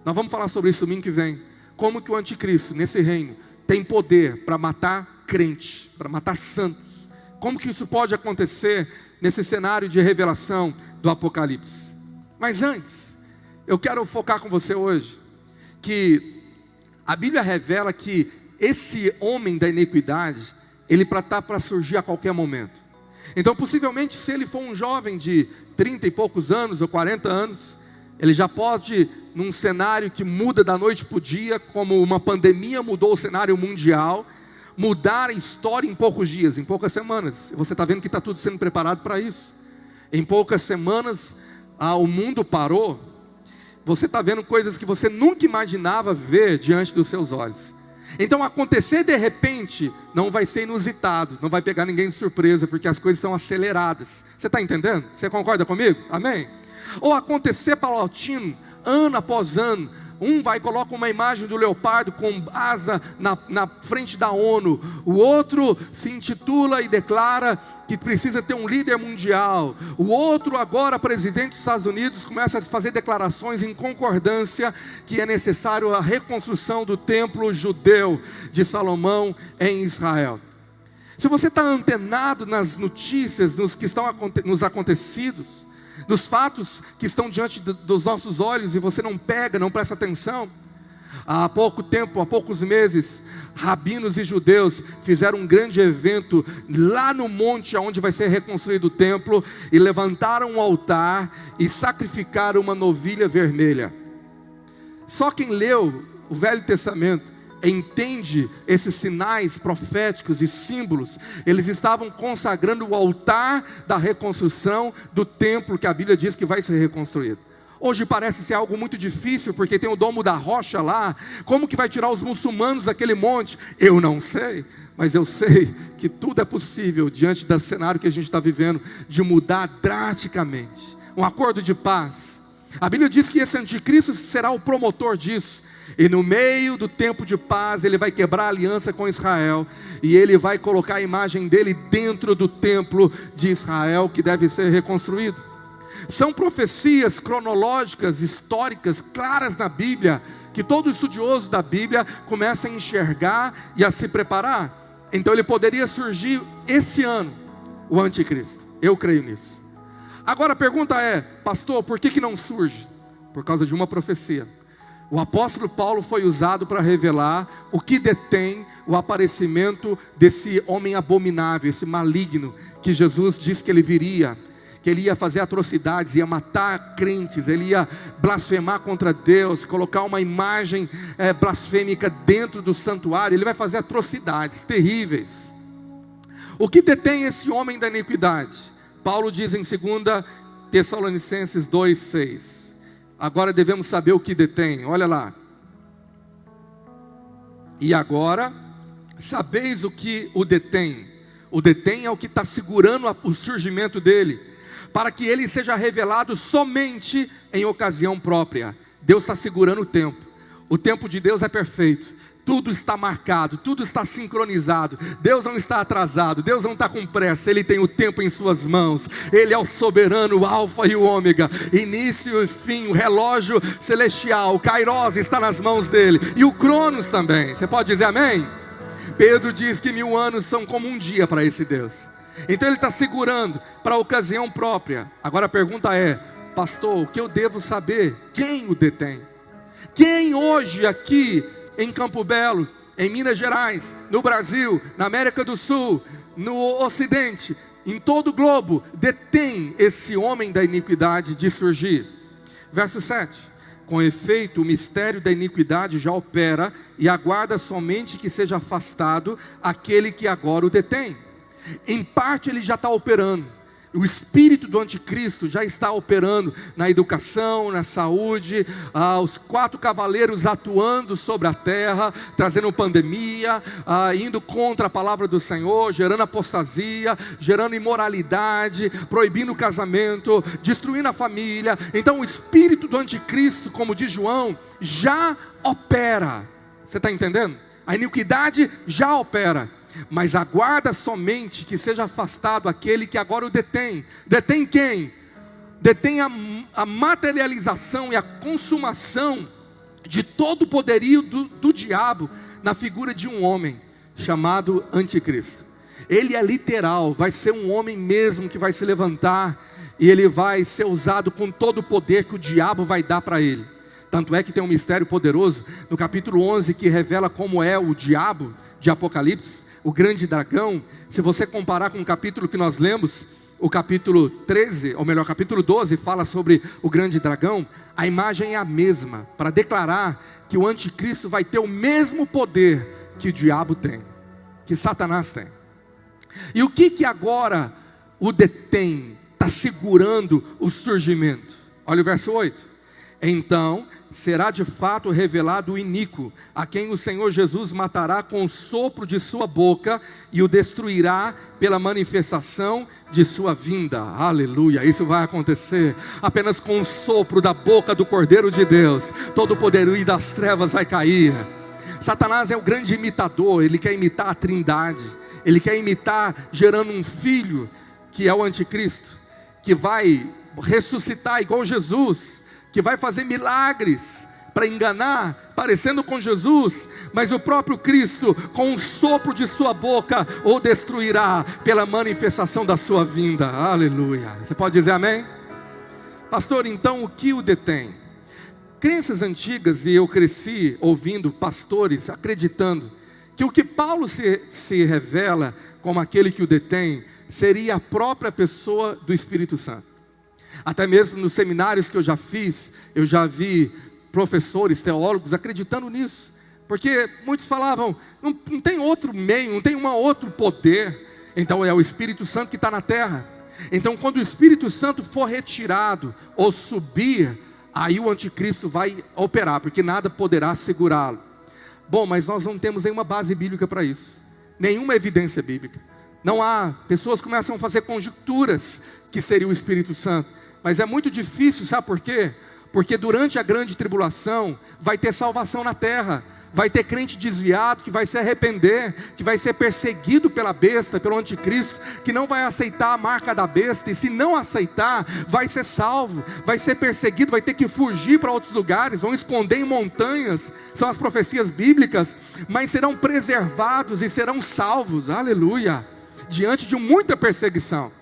Nós vamos falar sobre isso domingo que vem. Como que o anticristo nesse reino tem poder para matar crente, para matar santos. Como que isso pode acontecer nesse cenário de revelação do Apocalipse? Mas antes, eu quero focar com você hoje, que a Bíblia revela que esse homem da iniquidade, ele está para surgir a qualquer momento. Então possivelmente se ele for um jovem de 30 e poucos anos ou 40 anos, ele já pode, num cenário que muda da noite para o dia, como uma pandemia mudou o cenário mundial, mudar a história em poucos dias, em poucas semanas. Você está vendo que está tudo sendo preparado para isso. Em poucas semanas, o mundo parou. Você está vendo coisas que você nunca imaginava ver diante dos seus olhos. Então acontecer de repente não vai ser inusitado, não vai pegar ninguém de surpresa, porque as coisas estão aceleradas. Você está entendendo? Você concorda comigo? Amém? Ou acontecer paulatino, ano após ano. Um vai e coloca uma imagem do leopardo com asa na frente da ONU. O outro se intitula e declara que precisa ter um líder mundial. O outro, agora presidente dos Estados Unidos, começa a fazer declarações em concordância que é necessário a reconstrução do templo judeu de Salomão em Israel. Se você está antenado nas notícias, nos acontecidos, nos fatos que estão diante dos nossos olhos, e você não pega, não presta atenção. Há pouco tempo, há poucos meses, rabinos e judeus fizeram um grande evento lá no monte onde vai ser reconstruído o templo, e levantaram um altar e sacrificaram uma novilha vermelha. Só quem leu o Velho Testamento entende esses sinais proféticos e símbolos. Eles estavam consagrando o altar da reconstrução do templo que a Bíblia diz que vai ser reconstruído. Hoje parece ser algo muito difícil, porque tem o domo da rocha lá. Como que vai tirar os muçulmanos daquele monte? Eu não sei, mas eu sei que tudo é possível diante do cenário que a gente está vivendo, de mudar drasticamente. Um acordo de paz. A Bíblia diz que esse anticristo será o promotor disso. E no meio do tempo de paz, ele vai quebrar a aliança com Israel, e ele vai colocar a imagem dele dentro do templo de Israel, que deve ser reconstruído. São profecias cronológicas, históricas, claras na Bíblia, que todo estudioso da Bíblia começa a enxergar e a se preparar. Então ele poderia surgir esse ano, o anticristo. Eu creio nisso. Agora a pergunta é: pastor, por que não surge? Por causa de uma profecia. O apóstolo Paulo foi usado para revelar o que detém o aparecimento desse homem abominável, esse maligno, que Jesus disse que ele viria, que ele ia fazer atrocidades, ia matar crentes, ele ia blasfemar contra Deus, colocar uma imagem blasfêmica dentro do santuário, ele vai fazer atrocidades terríveis. O que detém esse homem da iniquidade? Paulo diz em 2 Tessalonicenses 2:6. Agora devemos saber o que detém, olha lá. E agora, sabeis o que o detém. O detém é o que está segurando o surgimento dele, para que ele seja revelado somente em ocasião própria. Deus está segurando o tempo de Deus é perfeito. Tudo está marcado, tudo está sincronizado. Deus não está atrasado, Deus não está com pressa. Ele tem o tempo em suas mãos. Ele é o soberano, o alfa e o ômega, início e fim. O relógio celestial, o Kairos, está nas mãos dele. E o Cronos também. Você pode dizer amém? Pedro diz que 1000 anos são como um dia para esse Deus. Então ele está segurando para a ocasião própria. Agora a pergunta é: pastor, o que eu devo saber? Quem o detém? Quem hoje aqui em Campo Belo, em Minas Gerais, no Brasil, na América do Sul, no Ocidente, em todo o globo, detém esse homem da iniquidade de surgir? Verso 7: com efeito, o mistério da iniquidade já opera, e aguarda somente que seja afastado aquele que agora o detém. Em parte ele já está operando. O espírito do anticristo já está operando na educação, na saúde, os 4 cavaleiros atuando sobre a terra, trazendo pandemia, indo contra a palavra do Senhor, gerando apostasia, gerando imoralidade, proibindo o casamento, destruindo a família. Então o espírito do anticristo, como diz João, já opera. Você está entendendo? A iniquidade já opera. Mas aguarda somente que seja afastado aquele que agora o detém. Detém quem? Detém a materialização e a consumação de todo o poderio do diabo na figura de um homem chamado anticristo. Ele é literal, vai ser um homem mesmo que vai se levantar, e ele vai ser usado com todo o poder que o diabo vai dar para ele. Tanto é que tem um mistério poderoso no capítulo 11 que revela como é o diabo de Apocalipse, o grande dragão. Se você comparar com o capítulo que nós lemos, o capítulo 13, ou melhor, capítulo 12, fala sobre o grande dragão. A imagem é a mesma, para declarar que o anticristo vai ter o mesmo poder que o diabo tem, que Satanás tem. E o que agora o detém, está segurando o surgimento? Olha o verso 8: então será de fato revelado o iníquo, a quem o Senhor Jesus matará com o sopro de sua boca, e o destruirá pela manifestação de sua vinda. Aleluia, isso vai acontecer apenas com o sopro da boca do Cordeiro de Deus. Todo o poderio das trevas vai cair. Satanás é o grande imitador, ele quer imitar a Trindade, ele quer imitar gerando um filho, que é o anticristo, que vai ressuscitar igual Jesus, que vai fazer milagres para enganar, parecendo com Jesus, mas o próprio Cristo, com o sopro de sua boca, o destruirá pela manifestação da sua vinda. Aleluia. Você pode dizer amém? Pastor, então o que o detém? Crenças antigas, e eu cresci ouvindo pastores acreditando que o que Paulo se revela como aquele que o detém seria a própria pessoa do Espírito Santo. Até mesmo nos seminários que eu já fiz, eu já vi professores, teólogos acreditando nisso, porque muitos falavam, não tem outro meio, não tem um outro poder. Então é o Espírito Santo que está na terra. Então quando o Espírito Santo for retirado ou subir, aí o anticristo vai operar, porque nada poderá segurá-lo. Bom, mas nós não temos nenhuma base bíblica para isso, nenhuma evidência bíblica. Não há, pessoas começam a fazer conjecturas que seria o Espírito Santo. Mas é muito difícil, sabe por quê? Porque durante a grande tribulação vai ter salvação na terra. Vai ter crente desviado que vai se arrepender, que vai ser perseguido pela besta, pelo anticristo, que não vai aceitar a marca da besta, e se não aceitar, vai ser salvo, vai ser perseguido, vai ter que fugir para outros lugares, vão esconder em montanhas, são as profecias bíblicas, mas serão preservados e serão salvos, aleluia, diante de muita perseguição.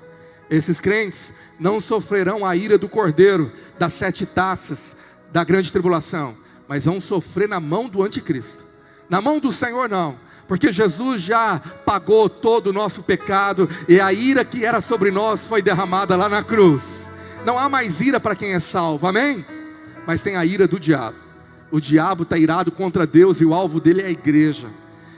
Esses crentes não sofrerão a ira do Cordeiro, das 7 taças da grande tribulação, mas vão sofrer na mão do anticristo. Na mão do Senhor não, porque Jesus já pagou todo o nosso pecado, e a ira que era sobre nós foi derramada lá na cruz. Não há mais ira para quem é salvo, amém? Mas tem a ira do diabo. O diabo está irado contra Deus, e o alvo dele é a igreja.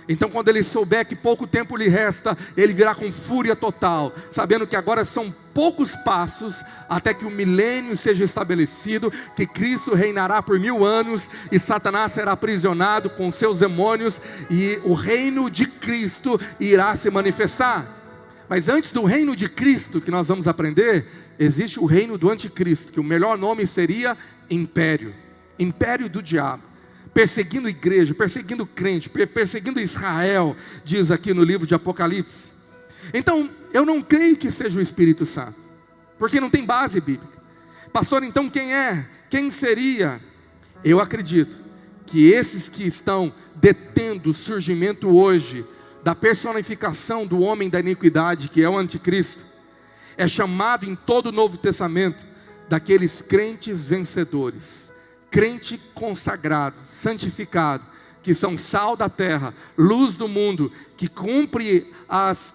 Então quando ele souber que pouco tempo lhe resta, ele virá com fúria total, sabendo que agora são poucos passos até que o milênio seja estabelecido, que Cristo reinará por 1000 anos, e Satanás será aprisionado com seus demônios, e o reino de Cristo irá se manifestar. Mas antes do reino de Cristo, que nós vamos aprender, existe o reino do anticristo, que o melhor nome seria império, império do diabo. perseguindo igreja, perseguindo crente, perseguindo Israel, diz aqui no livro de Apocalipse. Então, eu não creio que seja o Espírito Santo, porque não tem base bíblica. Pastor, então quem é? Quem seria? Eu acredito que esses que estão detendo o surgimento hoje da personificação do homem da iniquidade, que é o anticristo, é chamado em todo o Novo Testamento daqueles crentes vencedores, crente consagrado, santificado, que são sal da terra, luz do mundo, que cumpre as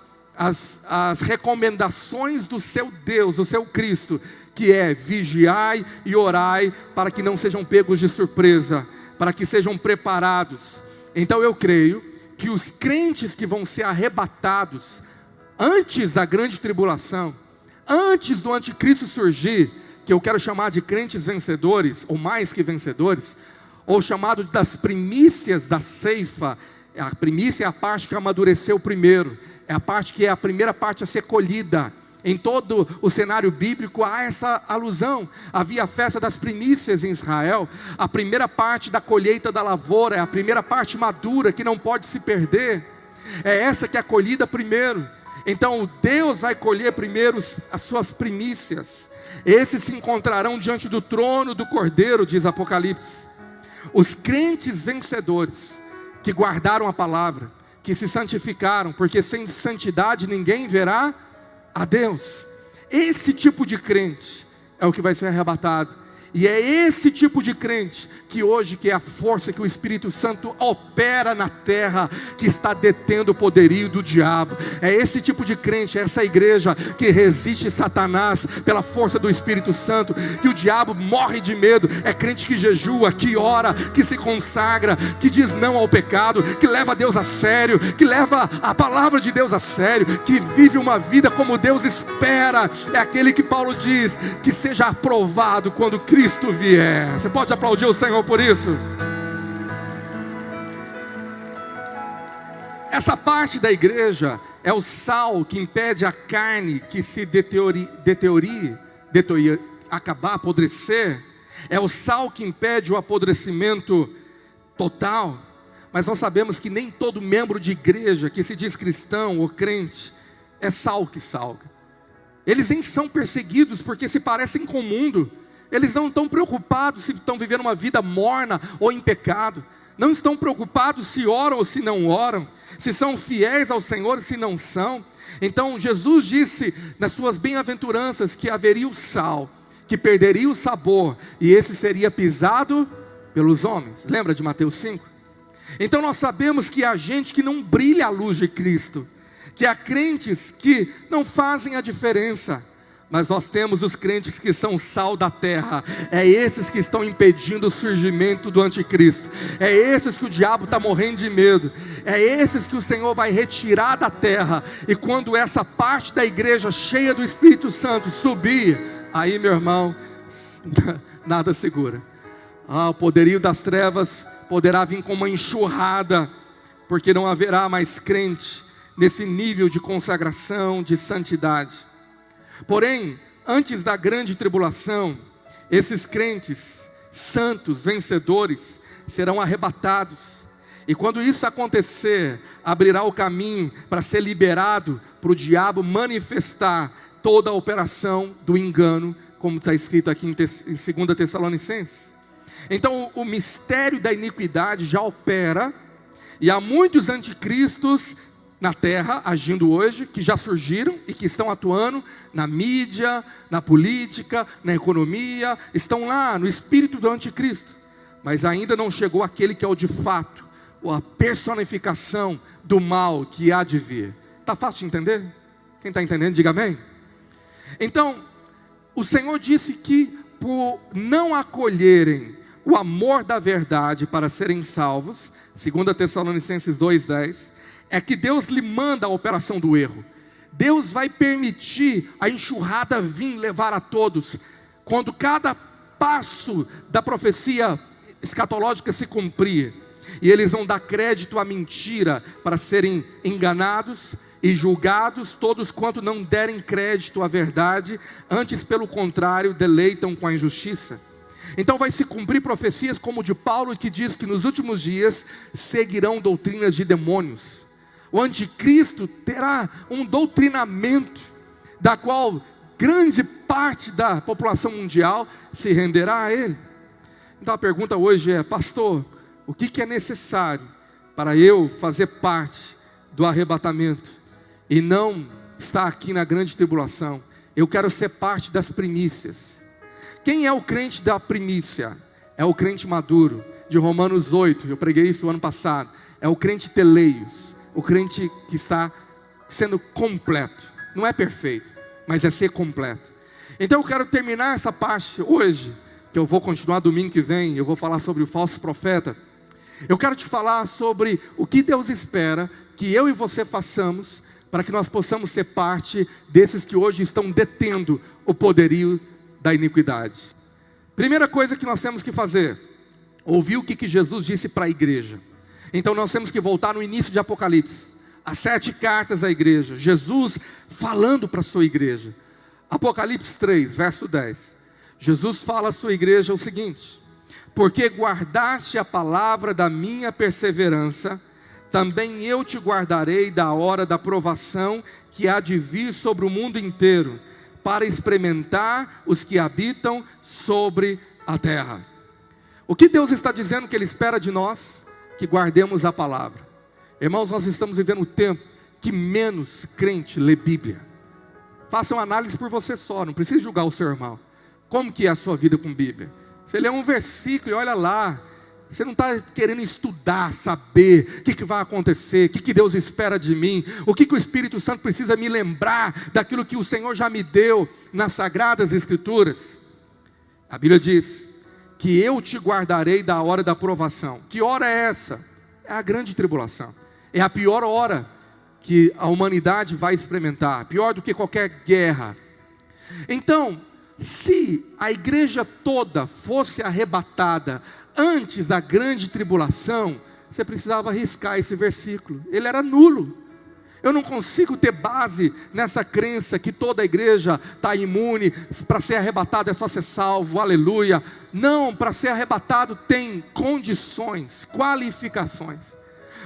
recomendações do seu Deus, do seu Cristo, que é vigiai e orai, para que não sejam pegos de surpresa, para que sejam preparados. Então eu creio que os crentes que vão ser arrebatados antes da grande tribulação, antes do anticristo surgir, que eu quero chamar de crentes vencedores, ou mais que vencedores, ou chamado das primícias da ceifa. A primícia é a parte que amadureceu primeiro, é a parte que é a primeira parte a ser colhida. Em todo o cenário bíblico há essa alusão. Havia a festa das primícias em Israel. A primeira parte da colheita da lavoura, é a primeira parte madura que não pode se perder. É essa que é colhida primeiro. Então Deus vai colher primeiro as suas primícias. Esses se encontrarão diante do trono do Cordeiro, diz Apocalipse. Os crentes vencedores, que guardaram a palavra, que se santificaram, porque sem santidade ninguém verá a Deus. Esse tipo de crente é o que vai ser arrebatado. E é esse tipo de crente que hoje, que é a força que o Espírito Santo opera na terra, que está detendo o poderio do diabo. É esse tipo de crente, é essa igreja que resiste Satanás pela força do Espírito Santo, que o diabo morre de medo. É crente que jejua, que ora, que se consagra, que diz não ao pecado, que leva Deus a sério, que leva a palavra de Deus a sério, que vive uma vida como Deus espera. É aquele que Paulo diz que seja aprovado quando Cristo vier. Você pode aplaudir o Senhor por isso? Essa parte da igreja é o sal que impede a carne que se acabar, apodrecer. É o sal que impede o apodrecimento total. Mas nós sabemos que nem todo membro de igreja que se diz cristão ou crente é sal que salga. Eles nem são perseguidos porque se parecem com o mundo. Eles não estão preocupados se estão vivendo uma vida morna ou em pecado. Não estão preocupados se oram ou se não oram, se são fiéis ao Senhor ou se não são. Então Jesus disse nas suas bem-aventuranças que haveria o sal, que perderia o sabor, e esse seria pisado pelos homens. Lembra de Mateus 5? Então nós sabemos que há gente que não brilha a luz de Cristo, que há crentes que não fazem a diferença. Mas nós temos os crentes que são sal da terra. É esses que estão impedindo o surgimento do anticristo. É esses que o diabo está morrendo de medo. É esses que o Senhor vai retirar da terra. E quando essa parte da igreja cheia do Espírito Santo subir, aí, meu irmão, nada segura. O poderio das trevas poderá vir como uma enxurrada, porque não haverá mais crente nesse nível de consagração, de santidade. Porém, antes da grande tribulação, esses crentes santos, vencedores, serão arrebatados. E quando isso acontecer, abrirá o caminho para ser liberado, para o diabo manifestar toda a operação do engano, como está escrito aqui em 2 Tessalonicenses. Então o mistério da iniquidade já opera, e há muitos anticristos na terra, agindo hoje, que já surgiram e que estão atuando na mídia, na política, na economia, estão lá no espírito do anticristo, mas ainda não chegou aquele que é o de fato, a personificação do mal que há de vir. Está fácil de entender? Quem está entendendo, diga amém. Então, o Senhor disse que por não acolherem o amor da verdade para serem salvos, 2 Tessalonicenses 2:10, é que Deus lhe manda a operação do erro. Deus vai permitir a enxurrada vir levar a todos, quando cada passo da profecia escatológica se cumprir, e eles vão dar crédito à mentira para serem enganados e julgados, todos quanto não derem crédito à verdade, antes pelo contrário deleitam com a injustiça. Então vai se cumprir profecias como de Paulo, que diz que nos últimos dias seguirão doutrinas de demônios. O anticristo terá um doutrinamento, da qual grande parte da população mundial se renderá a ele. Então a pergunta hoje é: pastor, o que é necessário para eu fazer parte do arrebatamento e não estar aqui na grande tribulação? Eu quero ser parte das primícias. Quem é o crente da primícia? É o crente maduro, de Romanos 8, eu preguei isso no ano passado. É o crente teleios, o crente que está sendo completo. Não é perfeito, mas é ser completo. Então eu quero terminar essa parte hoje, que eu vou continuar domingo que vem, eu vou falar sobre o falso profeta. Eu quero te falar sobre o que Deus espera que eu e você façamos, para que nós possamos ser parte desses que hoje estão detendo o poderio da iniquidade. Primeira coisa que nós temos que fazer: ouvir o que Jesus disse para a igreja. Então nós temos que voltar no início de Apocalipse, as 7 cartas à igreja, Jesus falando para a sua igreja. Apocalipse 3, verso 10, Jesus fala à sua igreja o seguinte: porque guardaste a palavra da minha perseverança, também eu te guardarei da hora da provação que há de vir sobre o mundo inteiro, para experimentar os que habitam sobre a terra. O que Deus está dizendo que Ele espera de nós? Que guardemos a palavra. Irmãos, nós estamos vivendo um tempo que menos crente lê Bíblia. Faça uma análise por você só, não precisa julgar o seu irmão. Como que é a sua vida com Bíblia? Você lê um versículo e olha lá, você não está querendo estudar, saber o que vai acontecer, o que Deus espera de mim, o que o Espírito Santo precisa me lembrar daquilo que o Senhor já me deu nas Sagradas Escrituras. A Bíblia diz que eu te guardarei da hora da provação. Que hora é essa? É a grande tribulação. É a pior hora que a humanidade vai experimentar, pior do que qualquer guerra. Então, se a igreja toda fosse arrebatada antes da grande tribulação, você precisava riscar esse versículo, ele era nulo. Eu não consigo ter base nessa crença que toda a igreja está imune, para ser arrebatado é só ser salvo, aleluia. Não, para ser arrebatado tem condições, qualificações.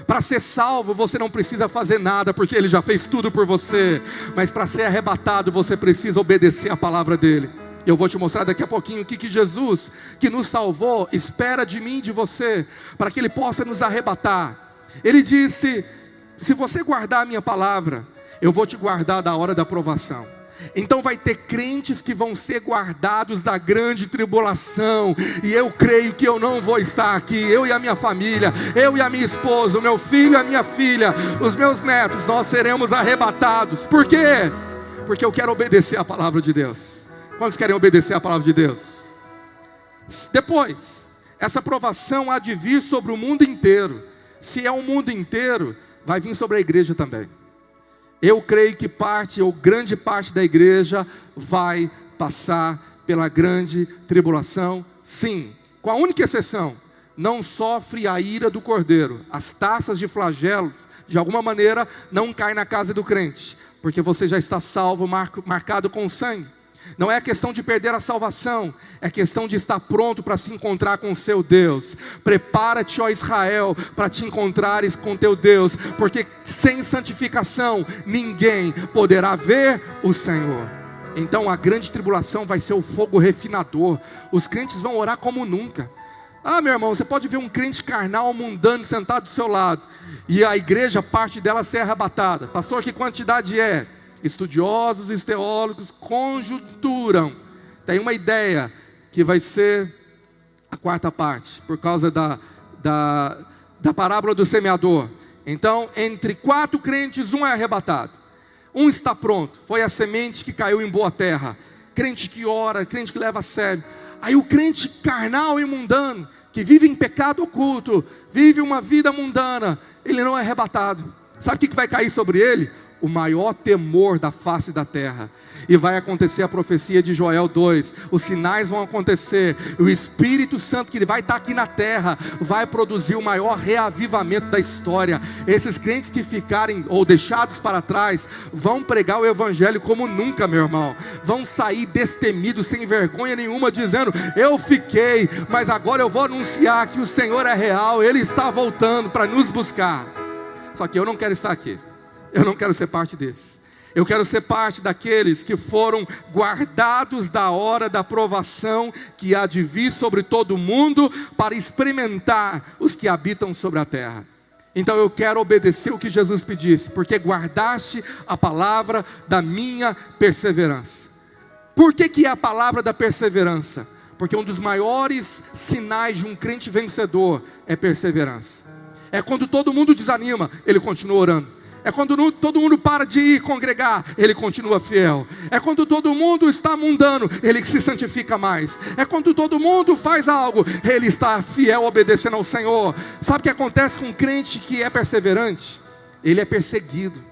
Para ser salvo você não precisa fazer nada, porque Ele já fez tudo por você. Mas para ser arrebatado você precisa obedecer a palavra dEle. Eu vou te mostrar daqui a pouquinho o que Jesus, que nos salvou, espera de mim e de você, para que Ele possa nos arrebatar. Ele disse: se você guardar a minha palavra, eu vou te guardar da hora da provação. Então vai ter crentes que vão ser guardados da grande tribulação, e eu creio que eu não vou estar aqui, eu e a minha família, eu e a minha esposa, o meu filho e a minha filha, os meus netos, nós seremos arrebatados. Por quê? Porque eu quero obedecer a palavra de Deus. Quantos querem obedecer a palavra de Deus? Depois, essa provação há de vir sobre o mundo inteiro. Se é o mundo inteiro, vai vir sobre a igreja também. Eu creio que parte, ou grande parte da igreja, vai passar pela grande tribulação, sim. Com a única exceção: não sofre a ira do cordeiro. As taças de flagelo, de alguma maneira, não caem na casa do crente, porque você já está salvo, marcado com sangue. Não é questão de perder a salvação, é questão de estar pronto para se encontrar com o seu Deus. Prepara-te, ó Israel, para te encontrares com teu Deus, porque sem santificação ninguém poderá ver o Senhor. Então a grande tribulação vai ser o fogo refinador. Os crentes vão orar como nunca. Ah, meu irmão, você pode ver um crente carnal, mundano, sentado do seu lado, e a igreja, parte dela ser arrebatada. Pastor, que quantidade é? Estudiosos e teólogos conjecturam, tem uma ideia que vai ser a 4ª parte, por causa da parábola do semeador. Então, entre 4 crentes, um é arrebatado, um está pronto, foi a semente que caiu em boa terra, crente que ora, crente que leva a sério. Aí o crente carnal e mundano, que vive em pecado oculto, vive uma vida mundana, ele não é arrebatado. Sabe o que vai cair sobre ele? o maior temor da face da terra. E vai acontecer a profecia de Joel 2, os sinais vão acontecer, o Espírito Santo que ele vai estar aqui na terra, vai produzir o maior reavivamento da história. Esses crentes que ficarem ou deixados para trás, vão pregar o Evangelho como nunca, meu irmão, vão sair destemidos, sem vergonha nenhuma, dizendo: eu fiquei, mas agora eu vou anunciar que o Senhor é real, Ele está voltando para nos buscar. Só que eu não quero estar aqui, eu não quero ser parte desse. Eu quero ser parte daqueles que foram guardados da hora da provação que há de vir sobre todo mundo, para experimentar os que habitam sobre a terra. Então eu quero obedecer o que Jesus pedisse, porque guardaste a palavra da minha perseverança. Por que é a palavra da perseverança? Porque um dos maiores sinais de um crente vencedor é perseverança. É quando todo mundo desanima, ele continua orando. É quando todo mundo para de ir congregar, ele continua fiel. É quando todo mundo está mundano, ele se santifica mais. É quando todo mundo faz algo, ele está fiel, obedecendo ao Senhor. Sabe o que acontece com um crente que é perseverante? Ele é perseguido,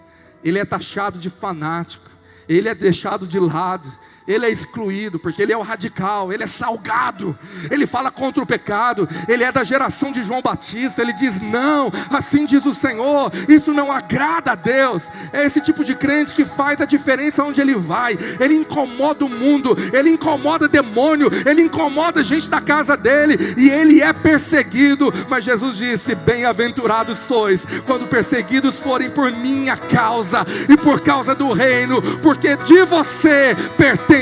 ele é taxado de fanático, ele é deixado de lado, ele é excluído, porque ele é o radical, ele é salgado, ele fala contra o pecado, ele é da geração de João Batista, ele diz: não, assim diz o Senhor, isso não agrada a Deus. É esse tipo de crente que faz a diferença onde ele vai, ele incomoda o mundo, ele incomoda demônio, ele incomoda gente da casa dele, e ele é perseguido. Mas Jesus disse: bem-aventurados sois, quando perseguidos forem por minha causa, e por causa do reino, porque de você pertence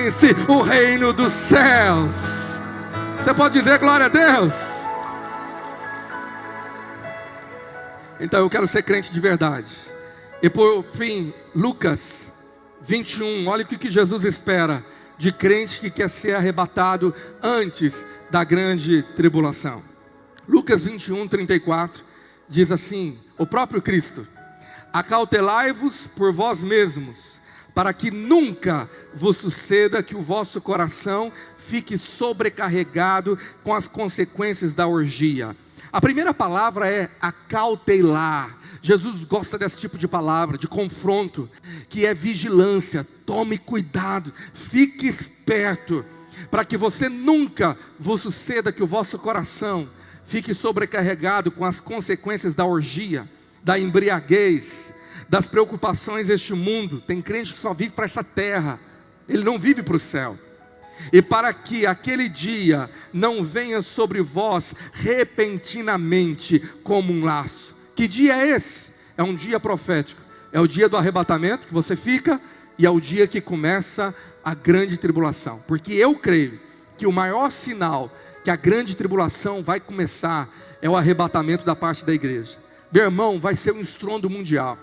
o reino dos céus. Você pode dizer glória a Deus? Então eu quero ser crente de verdade. E por fim, Lucas 21, olha o que Jesus espera de crente que quer ser arrebatado antes da grande tribulação. Lucas 21, 34 diz assim, o próprio Cristo: acautelai-vos por vós mesmos, para que nunca vos suceda que o vosso coração fique sobrecarregado com as consequências da orgia. A primeira palavra é acautelar. Jesus gosta desse tipo de palavra, de confronto, que é vigilância. Tome cuidado, fique esperto, para que você nunca vos suceda que o vosso coração fique sobrecarregado com as consequências da orgia, da embriaguez, das preocupações deste mundo. Tem crente que só vive para essa terra, ele não vive para o céu. E para que aquele dia não venha sobre vós repentinamente como um laço. Que dia é esse? É um dia profético, é o dia do arrebatamento que você fica, e é o dia que começa a grande tribulação. Porque eu creio que o maior sinal que a grande tribulação vai começar é o arrebatamento da parte da igreja. Meu irmão, vai ser um estrondo mundial.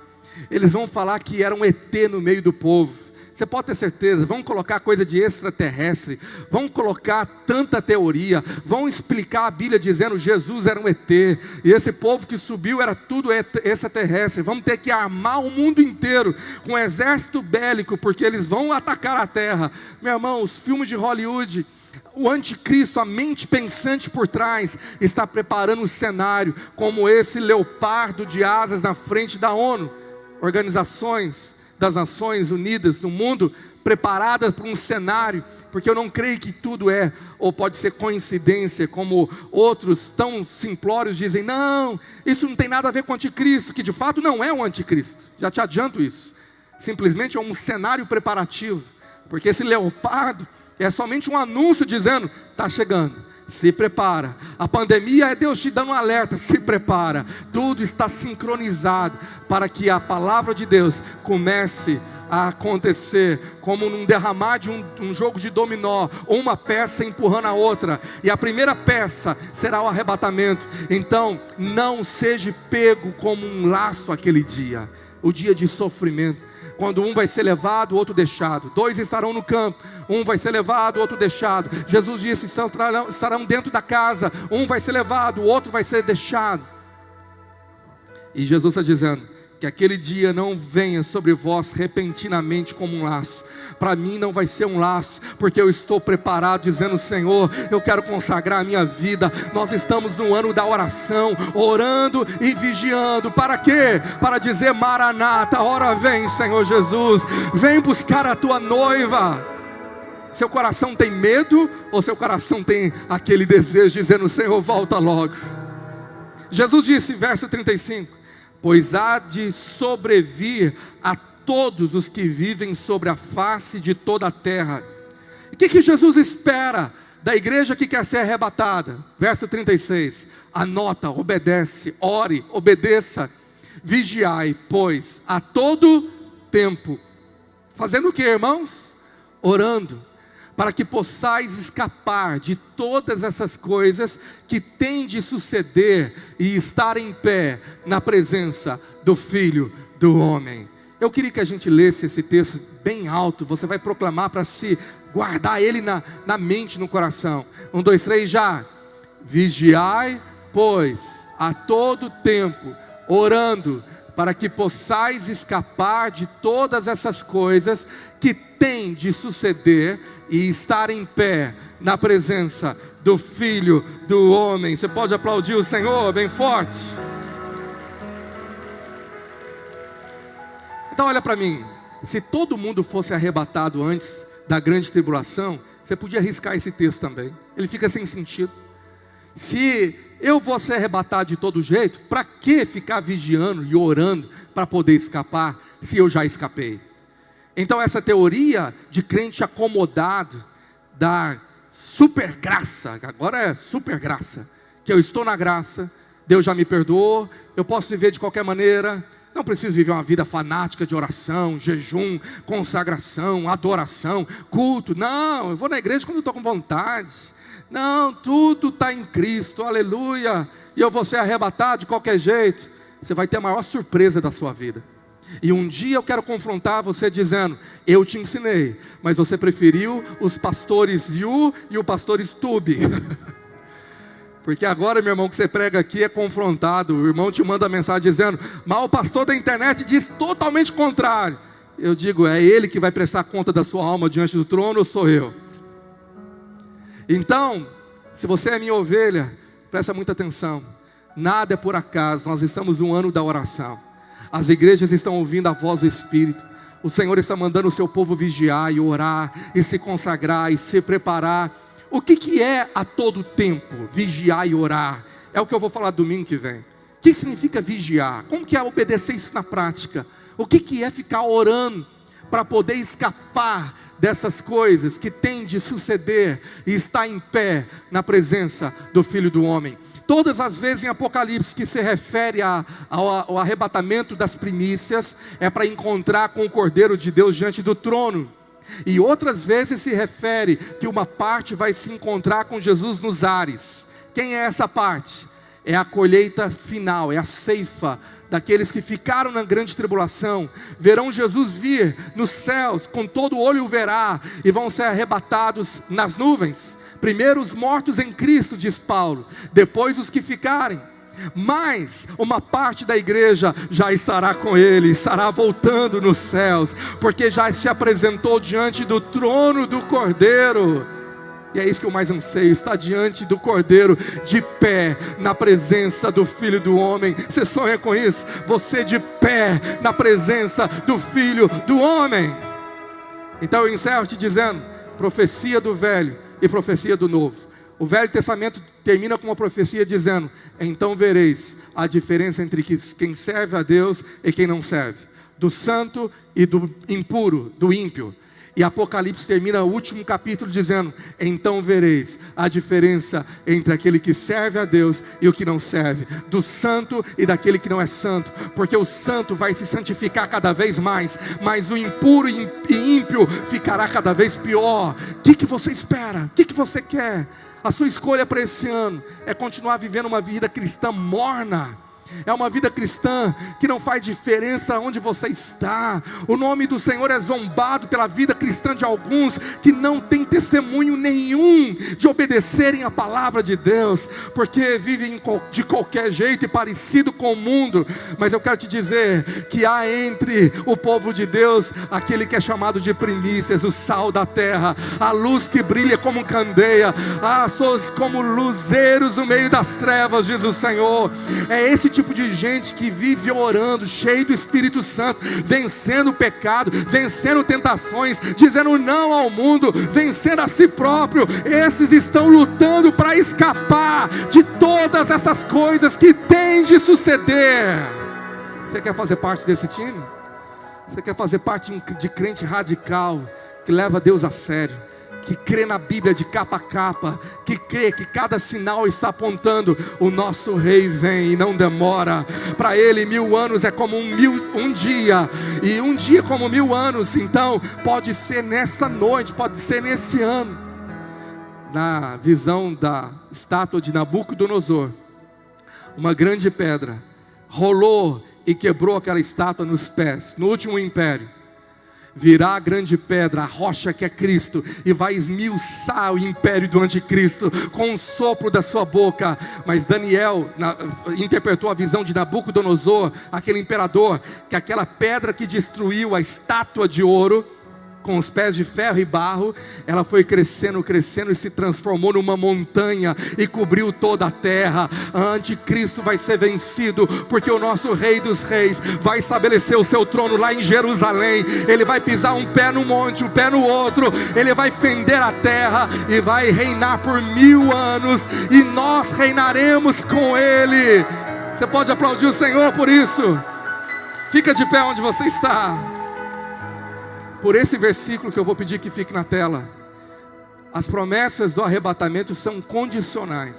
Eles vão falar que era um ET no meio do povo. Você pode ter certeza, vão colocar coisa de extraterrestre, vão colocar tanta teoria, vão explicar a Bíblia dizendo Jesus era um ET, e esse povo que subiu era tudo extraterrestre. Vamos ter que armar o mundo inteiro com um exército bélico, porque eles vão atacar a terra. Meu irmão, os filmes de Hollywood, o anticristo, a mente pensante por trás, está preparando um cenário como esse leopardo de asas na frente da ONU. Organizações das Nações Unidas no mundo, preparadas para um cenário, porque eu não creio que tudo é, ou pode ser coincidência, como outros tão simplórios dizem. Não, isso não tem nada a ver com o anticristo, que de fato não é um anticristo, já te adianto isso, simplesmente é um cenário preparativo, porque esse leopardo é somente um anúncio dizendo: está chegando, se prepara. A pandemia é Deus te dando um alerta: se prepara. Tudo está sincronizado para que a palavra de Deus comece a acontecer, como num derramar de um jogo de dominó, uma peça empurrando a outra, e a primeira peça será o arrebatamento. Então não seja pego como um laço aquele dia, o dia de sofrimento, quando um vai ser levado, o outro deixado. Dois estarão no campo, um vai ser levado, o outro deixado. Jesus disse: estarão dentro da casa, um vai ser levado, o outro vai ser deixado. E Jesus está dizendo que aquele dia não venha sobre vós repentinamente como um laço. Para mim não vai ser um laço, porque eu estou preparado, dizendo: Senhor, eu quero consagrar a minha vida. Nós estamos no ano da oração, orando e vigiando. Para quê? Para dizer: Maranata, hora vem, Senhor Jesus, vem buscar a tua noiva. Seu coração tem medo, ou seu coração tem aquele desejo, dizendo: Senhor, volta logo? Jesus disse, verso 35, pois há de sobrevir a todos os que vivem sobre a face de toda a terra. E o que Jesus espera da igreja que quer ser arrebatada? Verso 36, anota, obedece, ore, obedeça. Vigiai, pois, a todo tempo. Fazendo o que, irmãos? Orando, para que possais escapar de todas essas coisas que têm de suceder e estar em pé na presença do Filho do Homem. Eu queria que a gente lesse esse texto bem alto. Você vai proclamar para se guardar ele na mente, no coração. 1, 2, 3, já. Vigiai, pois, a todo tempo, orando, para que possais escapar de todas essas coisas que têm de suceder e estar em pé na presença do Filho do Homem. Você pode aplaudir o Senhor bem forte? Então olha para mim, se todo mundo fosse arrebatado antes da grande tribulação, você podia riscar esse texto também, ele fica sem sentido. Se eu vou ser arrebatado de todo jeito, para que ficar vigiando e orando para poder escapar, se eu já escapei? Então essa teoria de crente acomodado, da super graça, agora é super graça, que eu estou na graça, Deus já me perdoou, eu posso viver de qualquer maneira, não preciso viver uma vida fanática de oração, jejum, consagração, adoração, culto. Não, eu vou na igreja quando eu estou com vontade. Não, tudo está em Cristo, aleluia. E eu vou ser arrebatado de qualquer jeito. Você vai ter a maior surpresa da sua vida. E um dia eu quero confrontar você dizendo: eu te ensinei, mas você preferiu os pastores Yu e o pastor Stube. Porque agora, meu irmão, que você prega aqui é confrontado. O irmão te manda mensagem dizendo: mas o pastor da internet diz totalmente o contrário. Eu digo: é ele que vai prestar conta da sua alma diante do trono, ou sou eu? Então, se você é minha ovelha, presta muita atenção. Nada é por acaso. Nós estamos no ano da oração. As igrejas estão ouvindo a voz do Espírito. O Senhor está mandando o seu povo vigiar e orar, e se consagrar, e se preparar. O que é a todo tempo vigiar e orar? É o que eu vou falar domingo que vem. O que significa vigiar? Como que é obedecer isso na prática? O que é ficar orando para poder escapar dessas coisas que tem de suceder e estar em pé na presença do Filho do Homem? Todas as vezes em Apocalipse que se refere ao arrebatamento das primícias, é para encontrar com o Cordeiro de Deus diante do trono. E outras vezes se refere que uma parte vai se encontrar com Jesus nos ares. Quem é essa parte? É a colheita final, é a ceifa daqueles que ficaram na grande tribulação. Verão Jesus vir nos céus, com todo olho o verá, e vão ser arrebatados nas nuvens. Primeiro os mortos em Cristo, diz Paulo, depois os que ficarem. Mas uma parte da igreja já estará com ele, estará voltando nos céus, porque já se apresentou diante do trono do Cordeiro. E é isso que eu mais anseio, estar diante do Cordeiro, de pé, na presença do Filho do Homem. Você sonha com isso? Você de pé, na presença do Filho do Homem. Então eu encerro te dizendo, profecia do Velho e profecia do Novo. O Velho Testamento termina com uma profecia dizendo: então vereis a diferença entre quem serve a Deus e quem não serve, do santo e do impuro, do ímpio. E Apocalipse termina o último capítulo dizendo: então vereis a diferença entre aquele que serve a Deus e o que não serve, do santo e daquele que não é santo, porque o santo vai se santificar cada vez mais, mas o impuro e ímpio ficará cada vez pior. O que você espera? O que você quer? A sua escolha para esse ano é continuar vivendo uma vida cristã morna, É uma vida cristã que não faz diferença onde você está. O nome do Senhor é zombado pela vida cristã de alguns que não têm testemunho nenhum de obedecerem a palavra de Deus, porque vivem de qualquer jeito e parecido com o mundo. Mas eu quero te dizer que há entre o povo de Deus aquele que é chamado de primícias, o sal da terra, a luz que brilha como candeia, sois como luzeiros no meio das trevas, diz o Senhor. É esse tipo de gente que vive orando, cheio do Espírito Santo, vencendo o pecado, vencendo tentações, dizendo não ao mundo, vencendo a si próprio. Esses estão lutando para escapar de todas essas coisas que têm de suceder. Você quer fazer parte desse time? Você quer fazer parte de crente radical, que leva Deus a sério, que crê na Bíblia de capa a capa, que crê que cada sinal está apontando: o nosso rei vem e não demora. Para ele 1000 anos é como um dia, e um dia como 1000 anos. Então pode ser nessa noite, pode ser nesse ano. Na visão da estátua de Nabucodonosor, uma grande pedra rolou e quebrou aquela estátua nos pés. No último império virá a grande pedra, a rocha que é Cristo, e vai esmiuçar o império do anticristo com o sopro da sua boca. Mas Daniel interpretou a visão de Nabucodonosor, aquele imperador, que aquela pedra que destruiu a estátua de ouro, com os pés de ferro e barro, ela foi crescendo, crescendo e se transformou numa montanha e cobriu toda a terra. Anticristo vai ser vencido, porque o nosso Rei dos Reis vai estabelecer o seu trono lá em Jerusalém. Ele vai pisar um pé num monte, um pé no outro, ele vai fender a terra e vai reinar por 1000 anos, e nós reinaremos com ele. Você pode aplaudir o Senhor por isso? Fica de pé onde você está. Por esse versículo que eu vou pedir que fique na tela, as promessas do arrebatamento são condicionais.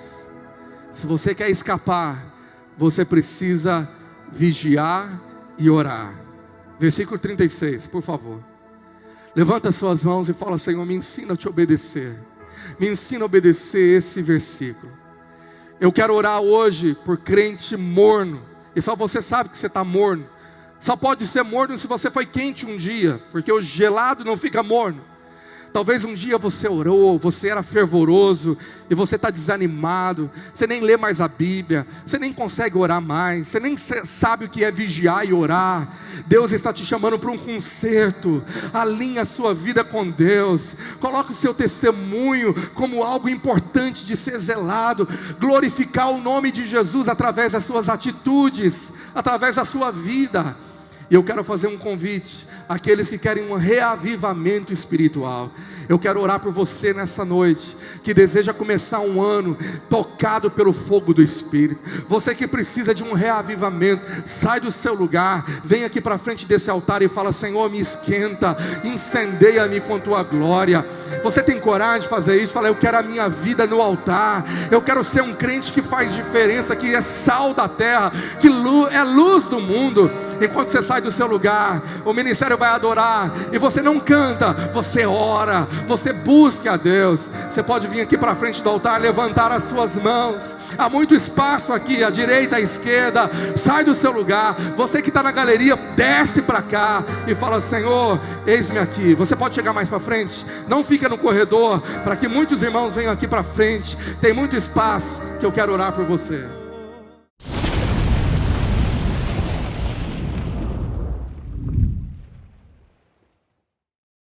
Se você quer escapar, você precisa vigiar e orar. Versículo 36, por favor. Levanta suas mãos e fala: Senhor, me ensina a te obedecer. Me ensina a obedecer esse versículo. Eu quero orar hoje por crente morno, e só você sabe que você está morno. Só pode ser morno se você foi quente um dia, porque o gelado não fica morno. Talvez um dia você orou, você era fervoroso, e você está desanimado, você nem lê mais a Bíblia, você nem consegue orar mais, você nem sabe o que é vigiar e orar. Deus está te chamando para um concerto. Alinhe a sua vida com Deus, coloque o seu testemunho como algo importante de ser zelado, glorificar o nome de Jesus através das suas atitudes, através da sua vida. E eu quero fazer um convite àqueles que querem um reavivamento espiritual. Eu quero orar por você nessa noite, que deseja começar um ano tocado pelo fogo do Espírito. Você que precisa de um reavivamento, sai do seu lugar, vem aqui para frente desse altar e fala: Senhor, me esquenta, incendeia-me com tua glória. Você tem coragem de fazer isso? Fala: eu quero a minha vida no altar, eu quero ser um crente que faz diferença, que é sal da terra, que é luz do mundo. Enquanto você sai do seu lugar, o ministério vai adorar, e você não canta, você ora, você busca a Deus. Você pode vir aqui para frente do altar, levantar as suas mãos. Há muito espaço aqui, à direita, à esquerda. Sai do seu lugar. Você que está na galeria, desce para cá e fala: Senhor, eis-me aqui. Você pode chegar mais para frente, não fica no corredor, para que muitos irmãos venham aqui para frente. Tem muito espaço, que eu quero orar por você.